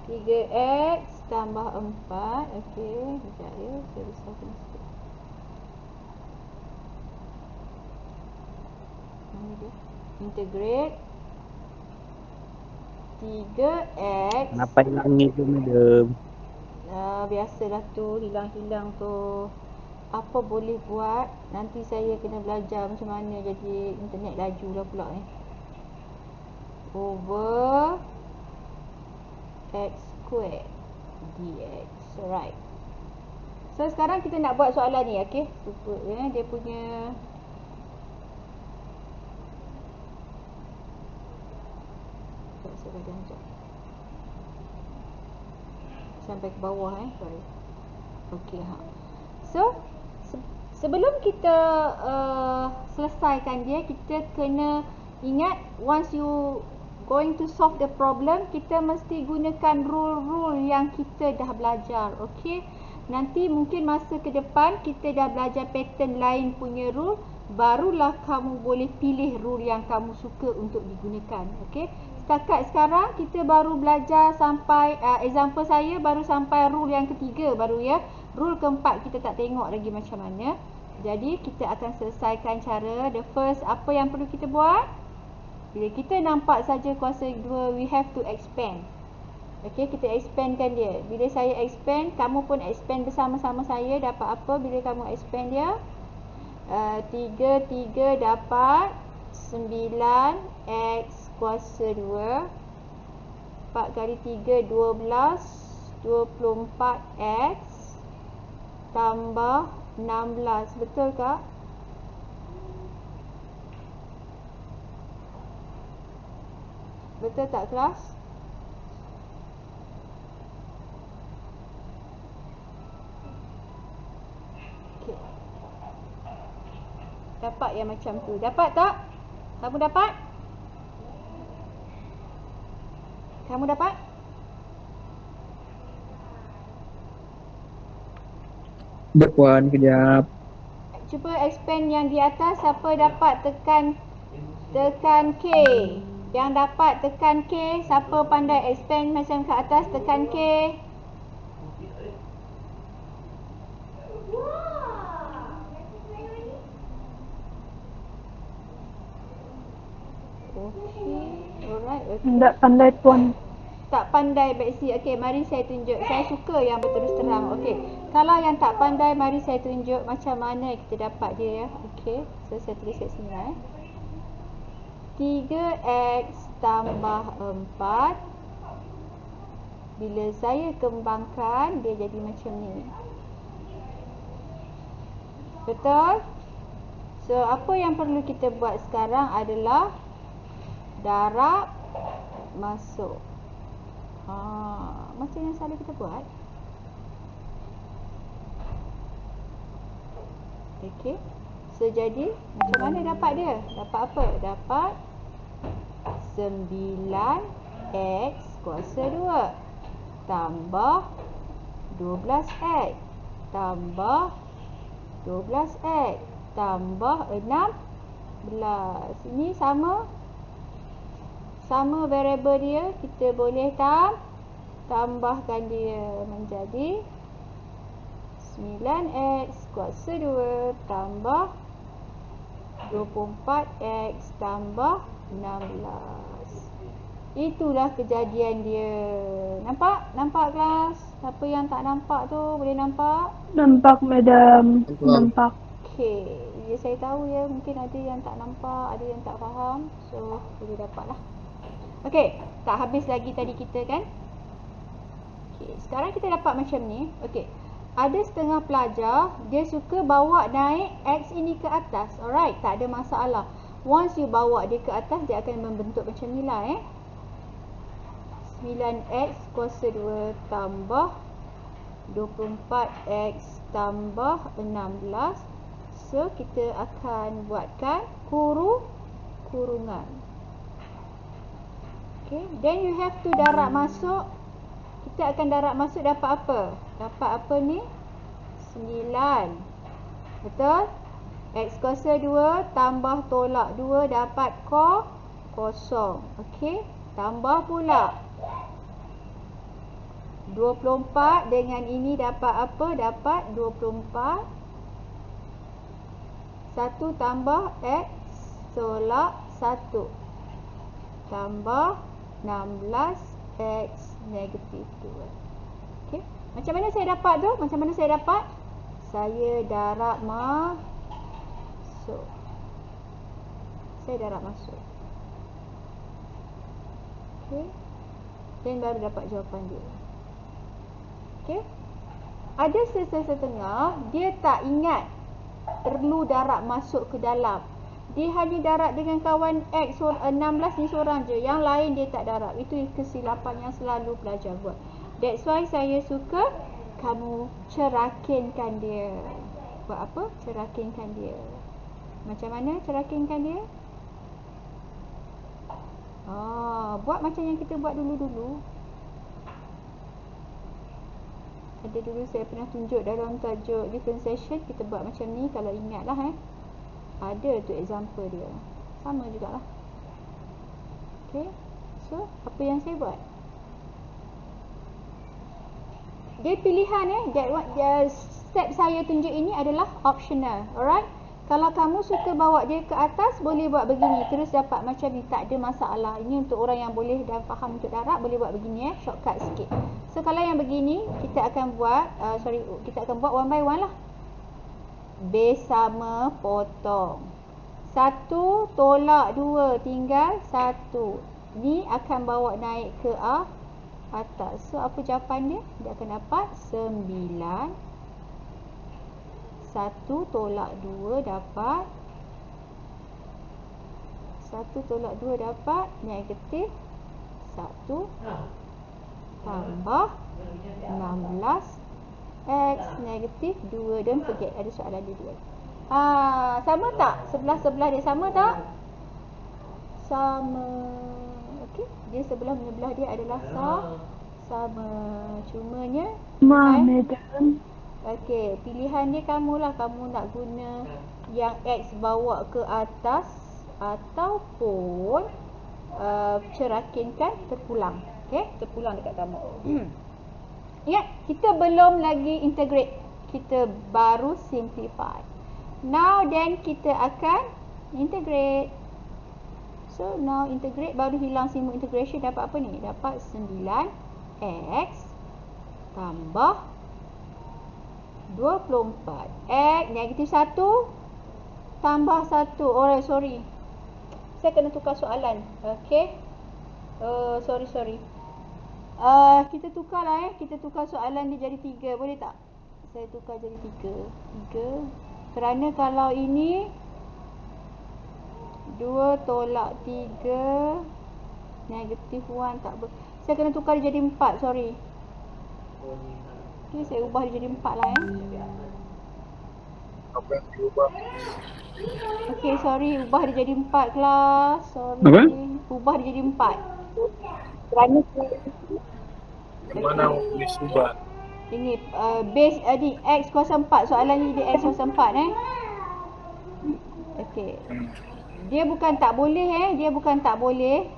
Tiga x tambah 4. Okey. Sekejap ya. Saya besarkan sikit. Mana dia? Integrate 3x. Kenapa hilang ni tu, madam? Biasalah tu, hilang-hilang tu. Apa boleh buat? Nanti saya kena belajar macam mana jadi internet laju lah pula ni. Over x square dx. Alright. So sekarang kita nak buat soalan ni, okey? Super ya, dia punya saya bagian sekejap. Sampai ke bawah sorry. Okey ha. So sebelum kita selesaikan dia, kita kena ingat once you going to solve the problem, kita mesti gunakan rule-rule yang kita dah belajar. Okey. Nanti mungkin masa ke depan kita dah belajar pattern lain punya rule, barulah kamu boleh pilih rule yang kamu suka untuk digunakan. Okey. Setakat sekarang kita baru belajar sampai example saya baru sampai rule yang ketiga baru ya. Rule keempat kita tak tengok lagi macam mana. Jadi kita akan selesaikan cara the first. Apa yang perlu kita buat? Bila kita nampak saja kuasa 2, we have to expand. Okey, kita expandkan dia. Bila saya expand, kamu pun expand bersama-sama saya. Dapat apa bila kamu expand dia? 3 dapat 9x kuasa 2. 4 kali 3 12, 24x tambah 16. Betul tak? Betul tak kelas? Okey. Dapat yang macam tu. Dapat tak? Kamu dapat? Kamu dapat? Puan, kejap. Cuba expand yang di atas. Siapa dapat tekan K. Yang dapat tekan K. Siapa pandai expand macam ke atas, tekan K. Okey. Alright. Okay. Tak pandai Puan. Tak pandai Betsy. Okey, mari saya tunjuk. Saya suka yang berterus terang. Okey. Kalau yang tak pandai, mari saya tunjuk macam mana kita dapat dia ya. Okey. So saya tulis kat sini 3x tambah 4. Bila saya kembangkan, dia jadi macam ni. Betul? So apa yang perlu kita buat sekarang adalah darab masuk. Macam yang selalu kita buat. Okey. So jadi macam mana dapat dia? Dapat apa? Dapat 9x kuasa 2 tambah 12x tambah 12x tambah 16. Ini sama variable dia, kita boleh tambahkan dia menjadi 9x kuasa 2 tambah 24x tambah 16. Itulah kejadian dia. Nampak? Nampak kelas? Siapa yang tak nampak tu boleh nampak? Nampak Madam. Nampak. Okey. Ya, saya tahu ya, mungkin ada yang tak nampak, ada yang tak faham. So, boleh dapat lah. Okey, tak habis lagi tadi kita kan? Okey, sekarang kita dapat macam ni. Okey. Ada setengah pelajar, dia suka bawa naik X ini ke atas. Alright, tak ada masalah. Once you bawa dia ke atas, dia akan membentuk macam ni lah 9x kuasa 2 tambah 24x tambah 16. So, kita akan buatkan kurungan. Okay, then you have to darab masuk. Kita akan darab masuk dapat apa? Dapat apa ni? 9. Betul? X kuasa 2 tambah tolak 2 dapat kosong. Okey, tambah pula 24 dengan ini dapat apa? Dapat 24. 1 tambah X tolak 1 tambah 16 X negatif 2. Okey, macam mana saya dapat tu? Macam mana saya dapat? Saya darab masuk. Saya darab masuk. Okey, dan baru dapat jawapan dia. Okey, ada setengah dia tak ingat perlu darab masuk ke dalam. Dia hanya darab dengan kawan X 16 ni seorang je. Yang lain dia tak darab. Itu kesilapan yang selalu pelajar buat. That's why saya suka kamu cerakinkan dia. Buat apa? Cerakinkan dia. Macam mana cerakinkan dia? Buat macam yang kita buat dulu-dulu. Ada dulu saya pernah tunjuk dalam tajuk differentiation. Kita buat macam ni kalau ingatlah Ada tu example dia. Sama jugalah. Okay, so apa yang saya buat? Dia pilihan step saya tunjuk ini adalah optional. Alright. Kalau kamu suka bawa dia ke atas, boleh buat begini. Terus dapat macam ni. Tak ada masalah. Ini untuk orang yang boleh dan faham untuk darab, boleh buat begini shortcut sikit. So kalau yang begini, kita akan buat kita akan buat one by one lah. Base sama potong. 1 tolak 2 tinggal 1. Ni akan bawa naik ke atas. So apa jawapan dia? Dia akan dapat 9. 1 tolak 2 dapat 1 tolak 2 dapat negatif 1 tambah 16 X negatif 2. Don't forget ada soalan dia dua. Sama tak? Sebelah-sebelah dia sama tak? Sama. Okey, dia sebelah-sebelah dia adalah sama. Cumanya Madam. okey, pilihan dia kamulah. Kamu nak guna yang X bawa ke atas ataupun cerakinkan terpulang. Okey, terpulang dekat kamu. Ingat, kita belum lagi integrate. Kita baru simplify. Now then kita akan integrate. So now integrate, baru hilang simbol integration. Dapat apa ni? Dapat 9X tambah 24 X negatif 1 tambah 1. Alright, sorry. Saya kena tukar soalan. Okay. Sorry. Kita tukar lah Kita tukar soalan dia jadi 3. Boleh tak? Saya tukar jadi 3. Kerana kalau ini 2 tolak 3 negatif 1 tak ber. Saya kena tukar dia jadi 4. Sorry. Okay, saya ubah dia jadi 4 lah Apa yang diubah? Okay, sorry. Ubah dia jadi 4 kelas. Sorry. Apa? Ubah dia jadi 4. Kerana Mana boleh ubah? ini base ni X kuasa 4. Soalan ni dia X kuasa 4 Okey. Dia bukan tak boleh Dia bukan tak boleh.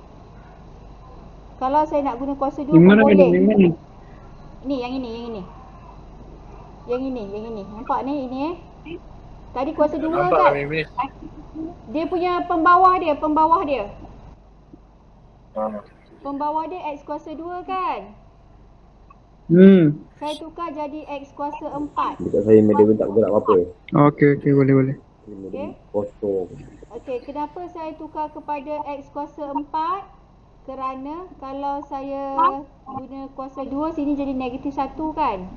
Kalau saya nak guna kuasa 2 pun boleh. Ni yang ini. Yang ini. Nampak ni ini Tadi kuasa 2 kan? Dia punya pembawah dia. Pembawah dia X kuasa 2 kan? Saya tukar jadi X kuasa 4. Dekat saya medium tak gerak apa-apa. Okey, boleh. Okey. Kosong. Okey, kenapa saya tukar kepada X kuasa 4? Kerana kalau saya guna kuasa 2, sini jadi negatif 1 kan?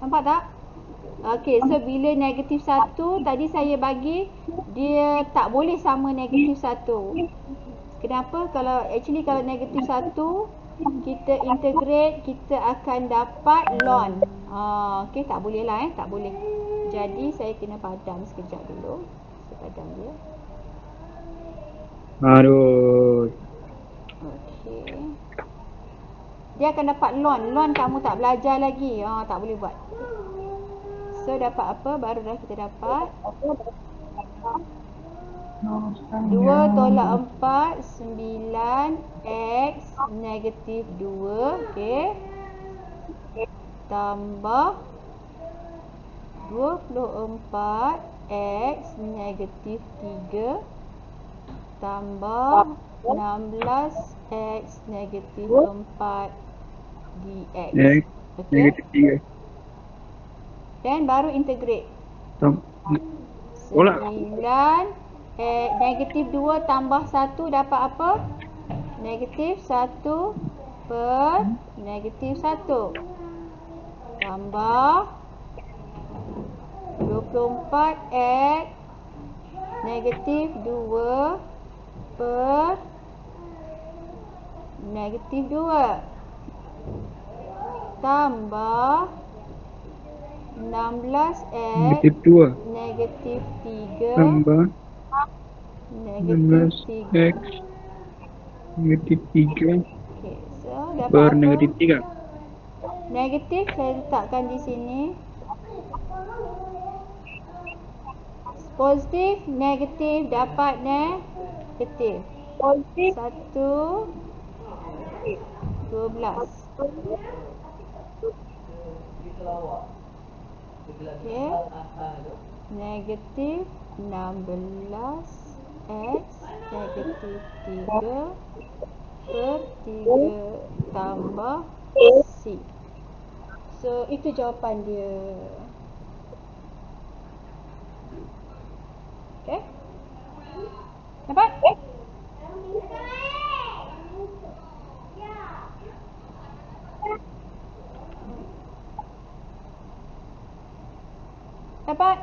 Nampak tak? Okey, so bila negatif 1, tadi saya bagi, dia tak boleh sama negatif 1. Kenapa? Kalau negatif 1, kita integrate, kita akan dapat ln. Okey, tak boleh lah tak boleh. Jadi saya kena padam sekejap dulu. Saya padam dia. Aduh. Okey. Okey. Dia akan dapat lon. Lon kamu tak belajar lagi. Tak boleh buat. So dapat apa? Baru dah kita dapat 2 tolak 4 9 X negatif 2. Okey. Tambah 24 X negatif 3 tambah 16 X negatif 4 dx. Okey. Negatif 3. Dan baru integrate. Tolak. 9 negatif 2 tambah 1 dapat apa? Negatif 1 per negatif 1 tambah 24 X negatif 2 per negatif 2 tambah 16 X Negatif 2. negatif 3 Tambah negatif 16 3. X negatif 3 Okey, so dapat per apa? negatif 3. Negatif saya letakkan di sini. Positif, negatif, dapat negatif. 1 12. Okey. Negatif 16 X negatif 3 per 3 tambah C. So itu jawapan dia. Okey. Dapat? Dapat?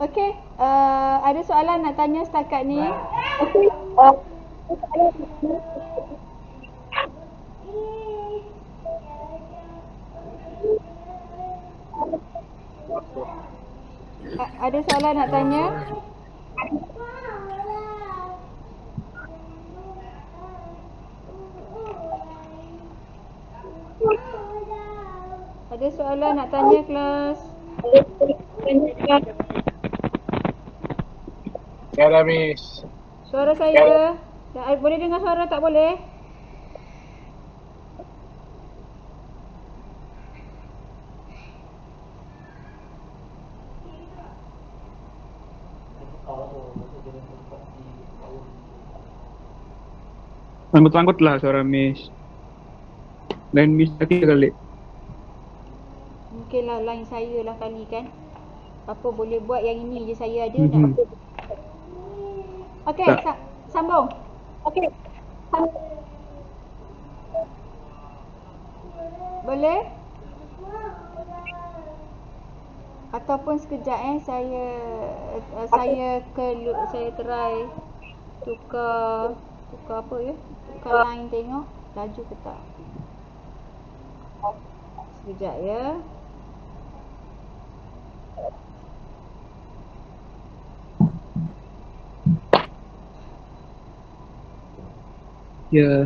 Okey, ada soalan nak tanya setakat ni? Ada soalan nak tanya? Ada soalan nak tanya kelas? Ya dah, Miss. Suara saya? Boleh dengar suara tak boleh? Angkut-angkut lah suara Miss. Dan Miss tadi kali. Mungkinlah line saya lah kali kan. Apa boleh buat yang ini je saya ada Mhm. nak. Okey, Tak. sambung. Boleh? Ataupun sekejap saya try tukar apa ya? Tukar line tengok laju ke tak. Sekejap ya. Ya.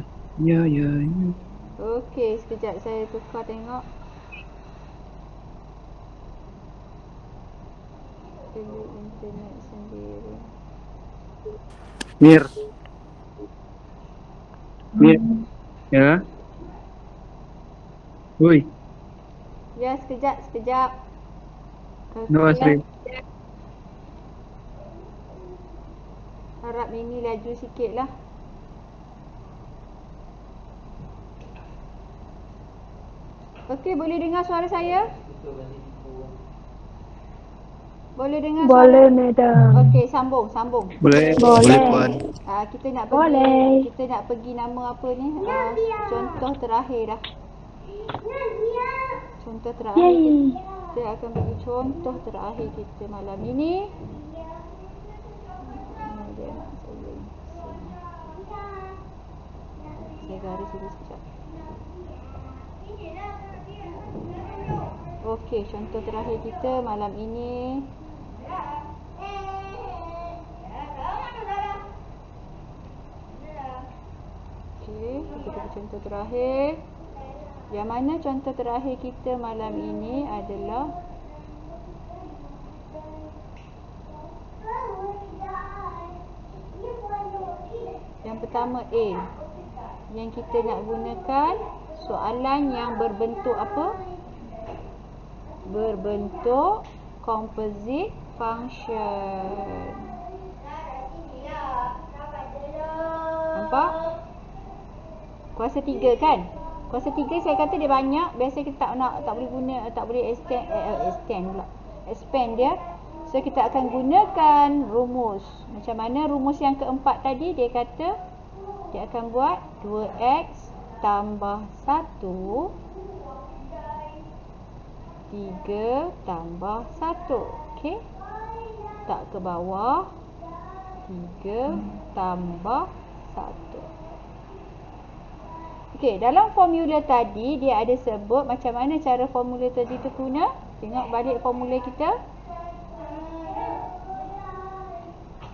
Okey, sekejap saya tukar tengok. Pilih internet sendiri. Mir. Ya. Woi. Ya, sekejap. No Asri. Harap ini laju sikit lah. Okey, boleh dengar suara saya? Boleh dengar Boleh, suara? Madam. Okey, sambung. Boleh. Boleh. Puan. Kita nak Boleh. pergi nama apa ni? Contoh terakhir dah. Contoh terakhir. Yay. Kita akan pergi contoh terakhir kita malam ini. Dia nak saya garis dulu sekejap. Okey, contoh terakhir kita malam ini. Okey, kita pergi contoh terakhir. Yang mana contoh terakhir kita malam ini adalah yang pertama A. Yang kita nak gunakan soalan yang berbentuk apa? Berbentuk composite function. Nampak? Kuasa 3 kan? Kuasa 3 saya kata dia banyak. Biasa kita tak boleh guna, tak boleh expand dia. So kita akan gunakan rumus. Macam mana rumus yang keempat tadi? Dia kata dia akan buat 2x tambah 1 3 tambah 1. Okey. Tak ke bawah. 3 tambah 1. Okey, dalam formula tadi dia ada sebut macam mana cara formula tadi tu guna. Tengok balik formula kita.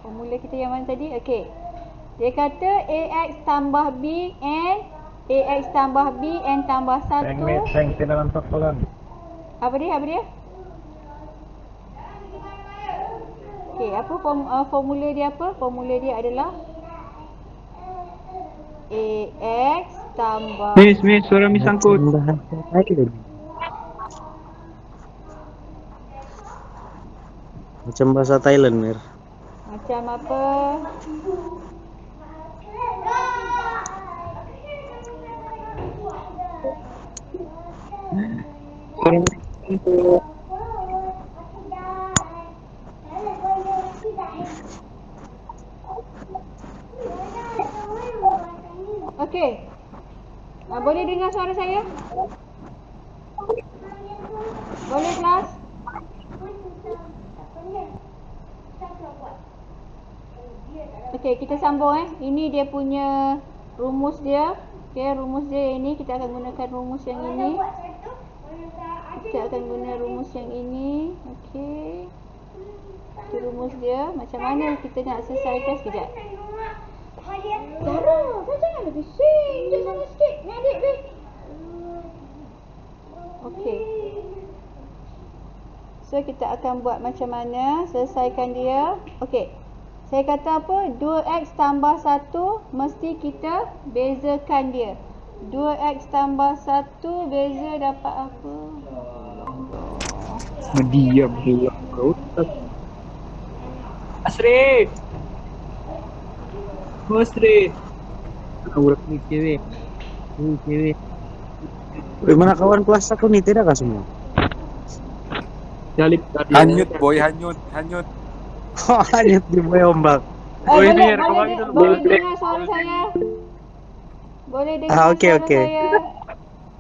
Formula kita yang mana tadi? Okey. Dia kata ax tambah b and ax tambah b and tambah 1. Apa dia? Okey, apa formula dia apa? Formula dia adalah ax tambah Miss, suara Miss sangkut. Macam bahasa Thailand, Mir. macam apa? Suara Miss sangkut. Okey. Boleh dengar suara saya? Boleh kelas? Okey, kita sambung Ini dia punya rumus dia. Okey, rumus dia ini kita akan gunakan rumus yang ini. Kita akan guna rumus yang ini. Okey. Itu rumus dia. Macam mana kita nak selesaikan sekejap. Zara, kau jangan bising. Duduk sana sikit. Ni adik, baik. Okey. So, kita akan buat macam mana selesaikan dia. Okey. Saya kata apa? 2x tambah 1 mesti kita bezakan dia. 2x tambah 1 beza dapat apa? Diam dia. Asri. Aurat ni cewek. Cewek. Mana kawan kelas aku nih, tidak kah semua? Jalip tadi. Hanyut boy, hanyut. Hanyut di boy ombak. Boleh Boleh. dengar suara saya. Boleh dengar Okey, suara okey. saya.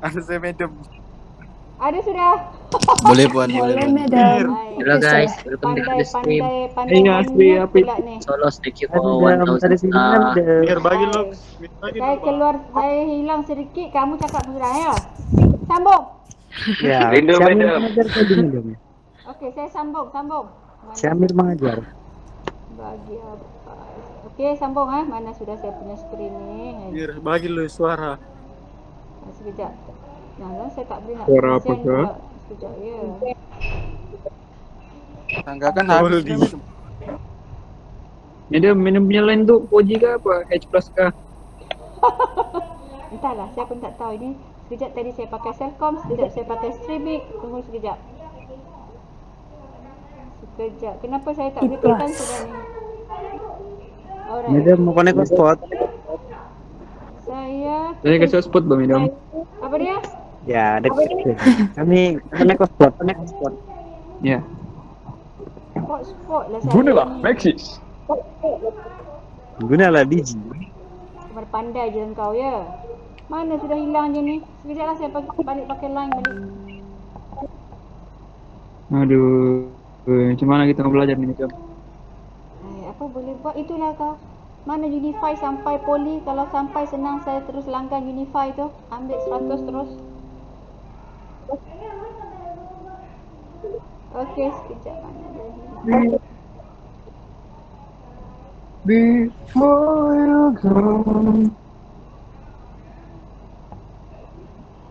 Ada saya madam. Ada sudah. Boleh puan, Boleh, puan. madam. Hello guys, welcome back to the stream. Pandai Iya, Asri, mute apa pula ni. Solos, thank you for Ada 1000 sini star. ada. Mir bagi lo. Saya hilang sedikit, kamu cakap sudah ya. Sambung. Ya, Rindu, Syamir madam. mengajar tadi madam. Okey, saya sambung. Mana Syamir mengajar. bagi apa? Okey, sambung Mana sudah saya punya skrin ni. Mir bagi lo suara. Sekejap. Nah, saya tak boleh nak Suara apa kesian ke? pula. Sekejap ya. Tanggakan habis. Boleh. Madam punya line tu 4G ke apa? H plus ke? Entahlah, saya pun tak tahu ini. Sekejap tadi saya pakai Cellcom, sekejap saya pakai Streamit. Tunggu sekejap. Kenapa saya tak boleh tekan sudah ni? Alright. Madam mau connect hotspot. Saya kasih hotspot bang madam. Apa dia? Ya, ada kami connect hotspot. Ya. Hotspot lah saya. Gunalah ni. Maxis. Gunalah Digi. Cuma pandai je engkau ya. Mana sudah hilang je ni? Sekejap lah saya balik pakai line balik. Aduh. Macam mana kita nak belajar ni macam? Apa boleh buat itulah kau. Mana Unify sampai poli. Kalau sampai senang saya terus langgan Unify tu. Ambil 100 terus. Okey, sekejap mana dia hilang. Before you go.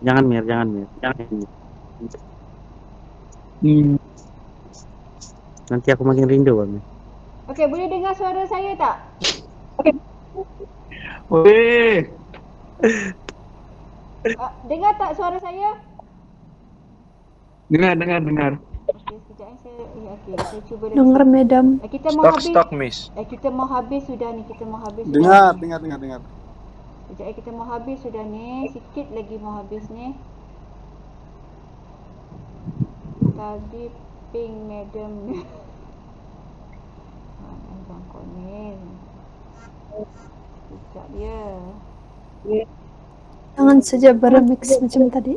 Jangan Mir, jangan Mir. Jangan Mir. Nanti aku makin rindu Bang. Okey, boleh dengar suara saya tak? Weh. Dengar tak suara saya? Dengar. Okey, sekejap saya saya cuba lagi. Dengar madam. Kita mau habis. Stok miss. Kita mau habis sudah ni, kita mau habis Dengar. sudah. Sekejap kita mau habis sudah ni, sikit lagi mau habis ni. Tadi ping madam ni. Abang Konil. Sekejap ya. Jangan saja bermix macam tadi.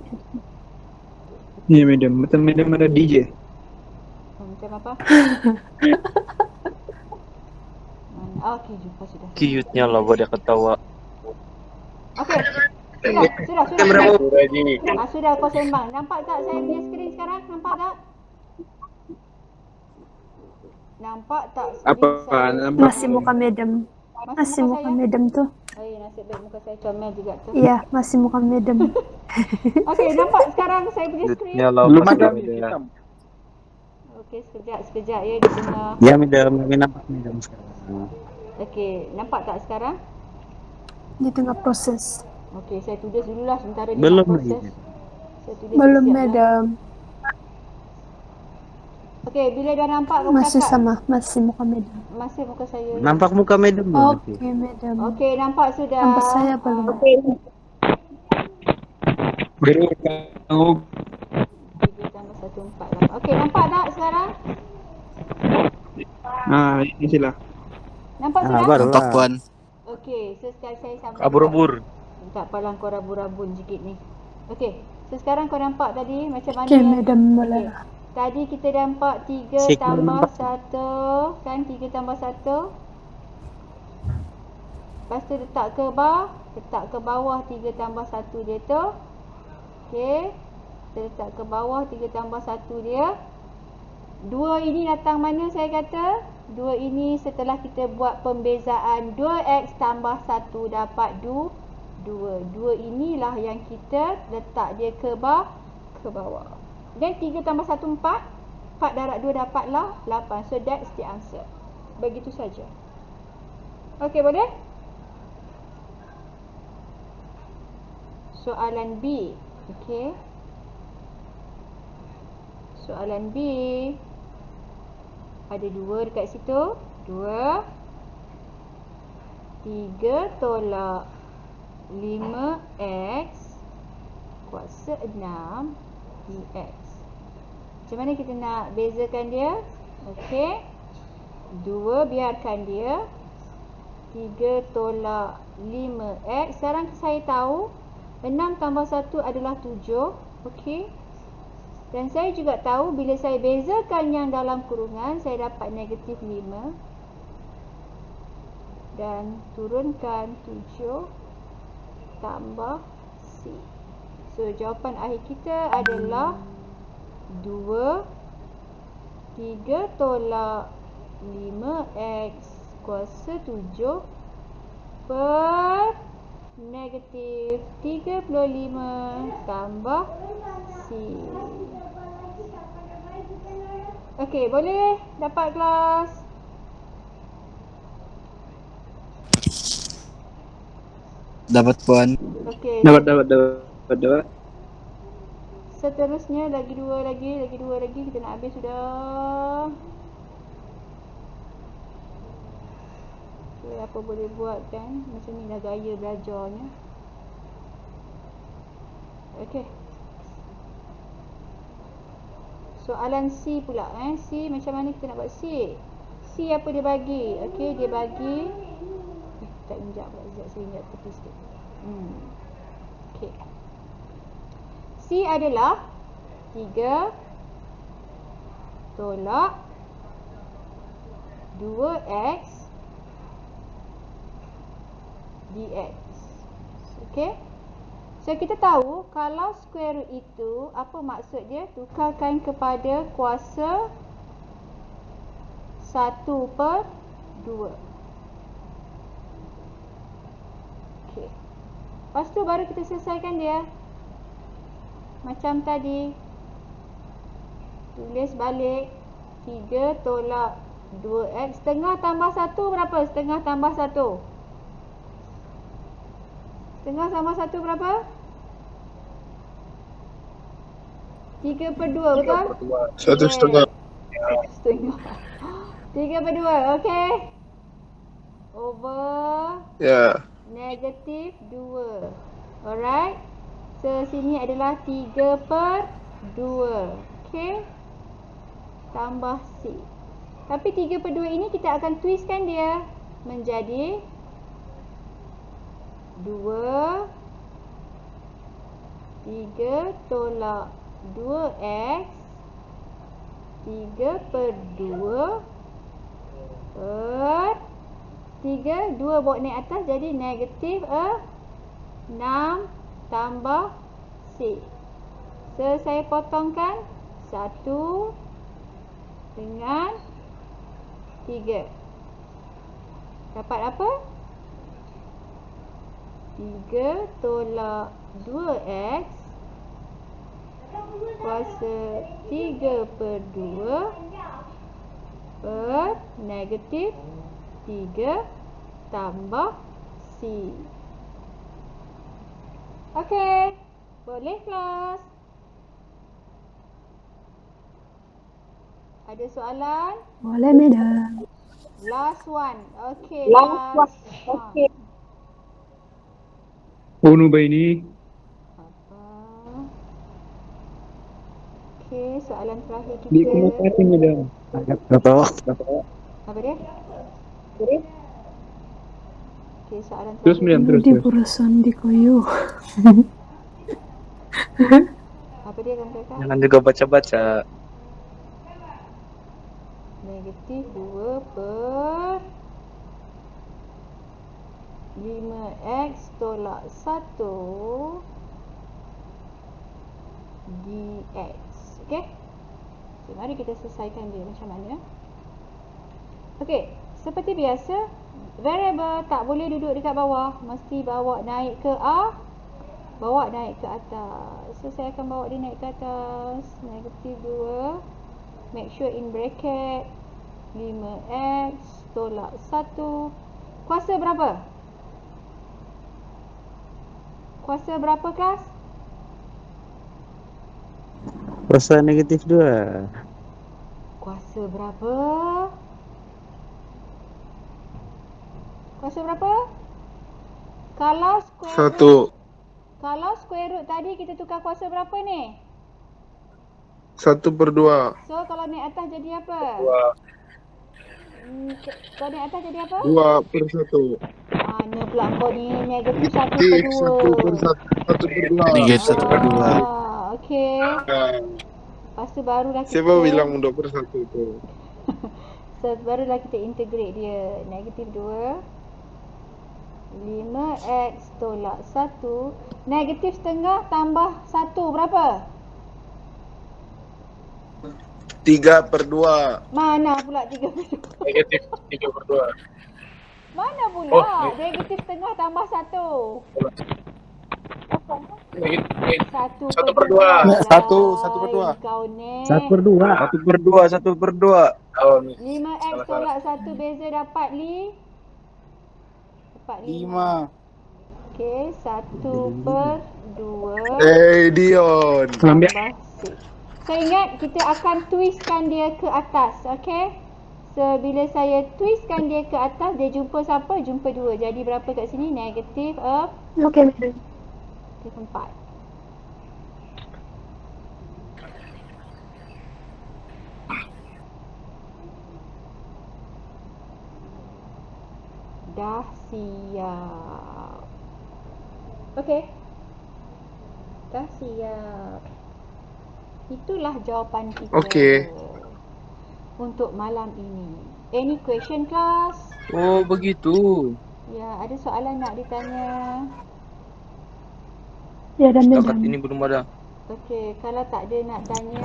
Ni madam, macam madam ada DJ. Macam apa? Okey, jumpa sudah. Cute-nya lah buat dia ketawa. Okey. Sudah. Sudah kau sembang. Nampak tak saya punya skrin sekarang? Nampak tak? Nampak tak skrin Apa? saya? Nampak? Masih muka madam. Masih muka madam tu. Nasib baik muka saya comel juga tu. Iya, masih muka madam. Okey, nampak sekarang saya punya skrin? Cute-nya lah Belum pas ada dia. Okey, sekejap ya di tengah. Ya madam, kami nampak madam sekarang. Okey, nampak tak sekarang? Di tengah proses. Okey, saya tulis dululah sementara dia Belum nak lagi. proses. Saya tulis Belum siap lah. madam. Okey, bila dah nampak kamu Masih kakak? sama, masih muka madam. Masih muka saya. Nampak muka madam belum? Oke madam. Okey, nampak sudah. Nampak saya belum. Biru tahu. 3 tambah 1, 4. Okey, nampak tak sekarang? Ini sila. Nampak Ah, sudah? baru Nampak lah. puan. Okey, so sekarang saya sambung. Abur-abur. Tak apalah kau rabu-rabun sikit ni. Okey, so sekarang kau nampak tadi macam mana? Oke madam, boleh Okey. lah. Tadi kita nampak 3 Sikit tambah nampak. 1, kan 3 tambah 1. Lepas tu letak ke bawah 3 tambah 1 dia tu. Okey. Kita letak ke bawah 3 tambah 1 dia. 2 ini datang mana saya kata? 2 ini setelah kita buat pembezaan 2x tambah 1 dapat 2. 2 inilah yang kita letak dia ke bawah. Dan 3 tambah 1, 4. 4 darab 2 dapatlah 8. So that's the answer. Begitu saja. Okey, boleh? Soalan B. Okey. Soalan B. Ada 2 dekat situ. 2. 3 tolak 5x kuasa 6 dx. Macam mana kita nak bezakan dia? Okey. 2 biarkan dia. 3 tolak 5x. Sekarang saya tahu 6 tambah 1 adalah 7. Okey. Dan saya juga tahu bila saya bezakan yang dalam kurungan, saya dapat negatif 5. Dan turunkan 7 tambah C. So jawapan akhir kita adalah 2 3 tolak 5x kuasa 7 per negatif 35 tambah C. Okey, boleh dapat kelas? Dapat puan. Okey. Dapat. Seterusnya lagi dua lagi kita nak habis sudah. Okay, apa boleh buat kan? Macam ni lah gaya belajarnya. Okey. Soalan C pula C macam mana kita nak buat C? C apa dia bagi? Okey, dia bagi tak injak pula saya injak tepi sikit. Okey. C adalah 3 tolak 2x dx. Okey. So kita tahu kalau square root itu apa maksud dia? Tukarkan kepada kuasa 1/2. Okey. Lepas tu baru kita selesaikan dia. Macam tadi. Tulis balik 3 tolak 2x. Setengah tambah 1 berapa? Setengah tambah 1. Setengah tambah 1 berapa? 3/2 betul? 1/2. Setengah. 3/2, okey. Over Ya. negatif 2. Alright. So sini adalah 3/2. Okey. Tambah C. Tapi 3/2 ini kita akan twistkan dia menjadi 2 3 tolak 2x 3/2 per 3, 2 bawa naik atas jadi negatif 6 tambah C. So saya potongkan 1 dengan 3. Dapat apa? 3 tolak 2x kuasa 3/2 per negatif 3 tambah C. Okey. Boleh kelas? Ada soalan? Boleh, madam. Last one. Okey. Last one. Unu ba ini? Apa? Okey, soalan terakhir Di kita. komunikasi madam. Gak tahu. Apa dia? Okey, soalan Terus terakhir. madam, Di terus. perusahaan di koyo. Apa dia kan kakak? Jangan juga baca-baca. Negatif 2 per 5x tolak 1 dx. Okey? So, mari kita selesaikan dia macam mana. Okey, seperti biasa, variable tak boleh duduk dekat bawah, mesti bawa naik ke bawa naik ke atas. So saya akan bawa dia naik ke atas. Negatif 2. Make sure in bracket 5x tolak 1. Kuasa berapa? Kuasa berapa kelas? Kuasa negatif 2. Kuasa berapa? Kuasa berapa? Kalau square root, kalau square root tadi kita tukar kuasa berapa ni? 1/2. So kalau naik atas jadi apa? Kalau naik atas jadi apa? 2/1. Mana pula kau ni? Negatif 1/2. Negatif 1/2. Okey. Lepas tu barulah kita Siapa bilang 2/1 tu? So barulah kita integrate dia. Negatif 2 5x tolak 1. Negatif setengah tambah 1 berapa? 3/2. Mana pula 3/2? Negatif 3/2. Mana pula? Negatif setengah tambah 1. Negatif 1/2. 1/2. Kau ni. 1/2. 1/2. 5x tolak 1 beza dapat dapat 5. Okey, 1/2 Dion. Ambil. tambah C. So ingat kita akan twistkan dia ke atas, okey? So bila saya twistkan dia ke atas, dia jumpa siapa? Jumpa 2. Jadi berapa kat sini? Negatif Okey, madam. 4. Dah siap. Okey. Dah siap. Itulah jawapan kita. Okey. Untuk malam ini. Any question class? Oh, begitu. Ya, ada soalan nak ditanya? Ya dan Setakat Madam. ini belum ada. Okey, kalau tak ada nak tanya,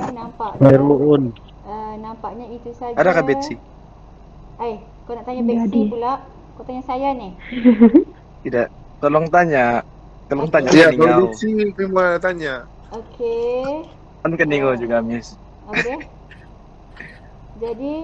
Meruun. nampaknya itu saja. Adakah Betsy? Kau nak tanya Tidak Betsy ada. pula? Kau tanya saya ni. Tidak. Tolong tanya. Tolong tanya Ya, ke kalau Ningau. Betsy memang tanya. Okey. Kan ke Ningau juga, Miss. Apa dia? Jadi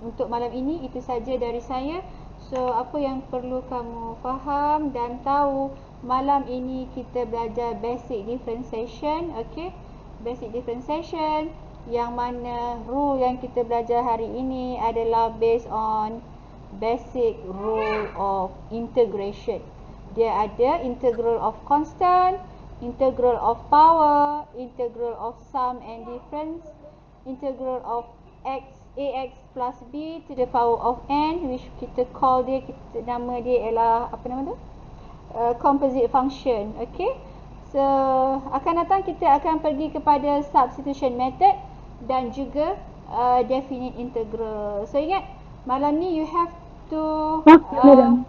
untuk malam ini itu saja dari saya. So apa yang perlu kamu faham dan tahu, malam ini kita belajar basic differentiation, okey? Basic differentiation yang mana rule yang kita belajar hari ini adalah based on basic rule of integration. Dia ada integral of constant, integral of power, integral of sum and difference, integral of ax plus b to the power of n, which kita call dia, nama dia ialah apa nama tu? Composite function. Okay, so akan datang kita akan pergi kepada substitution method dan juga definite integral. So ingat, malam ni you have to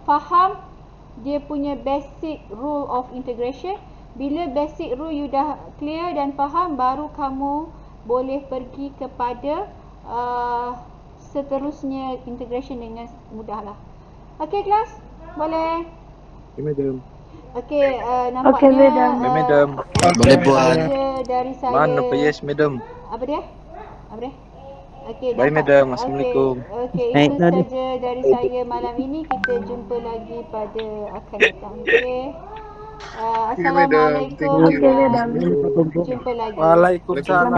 faham dia punya basic rule of integration. Bila basic rule you dah clear dan faham, baru kamu boleh pergi kepada seterusnya integration dengan mudah lah. Okay kelas? Boleh? Okay, madam. Okay, nampaknya Okay, madam. Madam. Boleh buat. dari saya. Mana apa yes, madam? Apa dia? Apa dia? Okay, Bye, dapat. madam. Assalamualaikum. Okay, Baik, itu tadi. saja dari saya malam ini. Kita jumpa lagi pada akan datang. Okay. madam. Assalamualaikum. Thank you. Okay, madam. Jumpa lagi. Waalaikumsalam.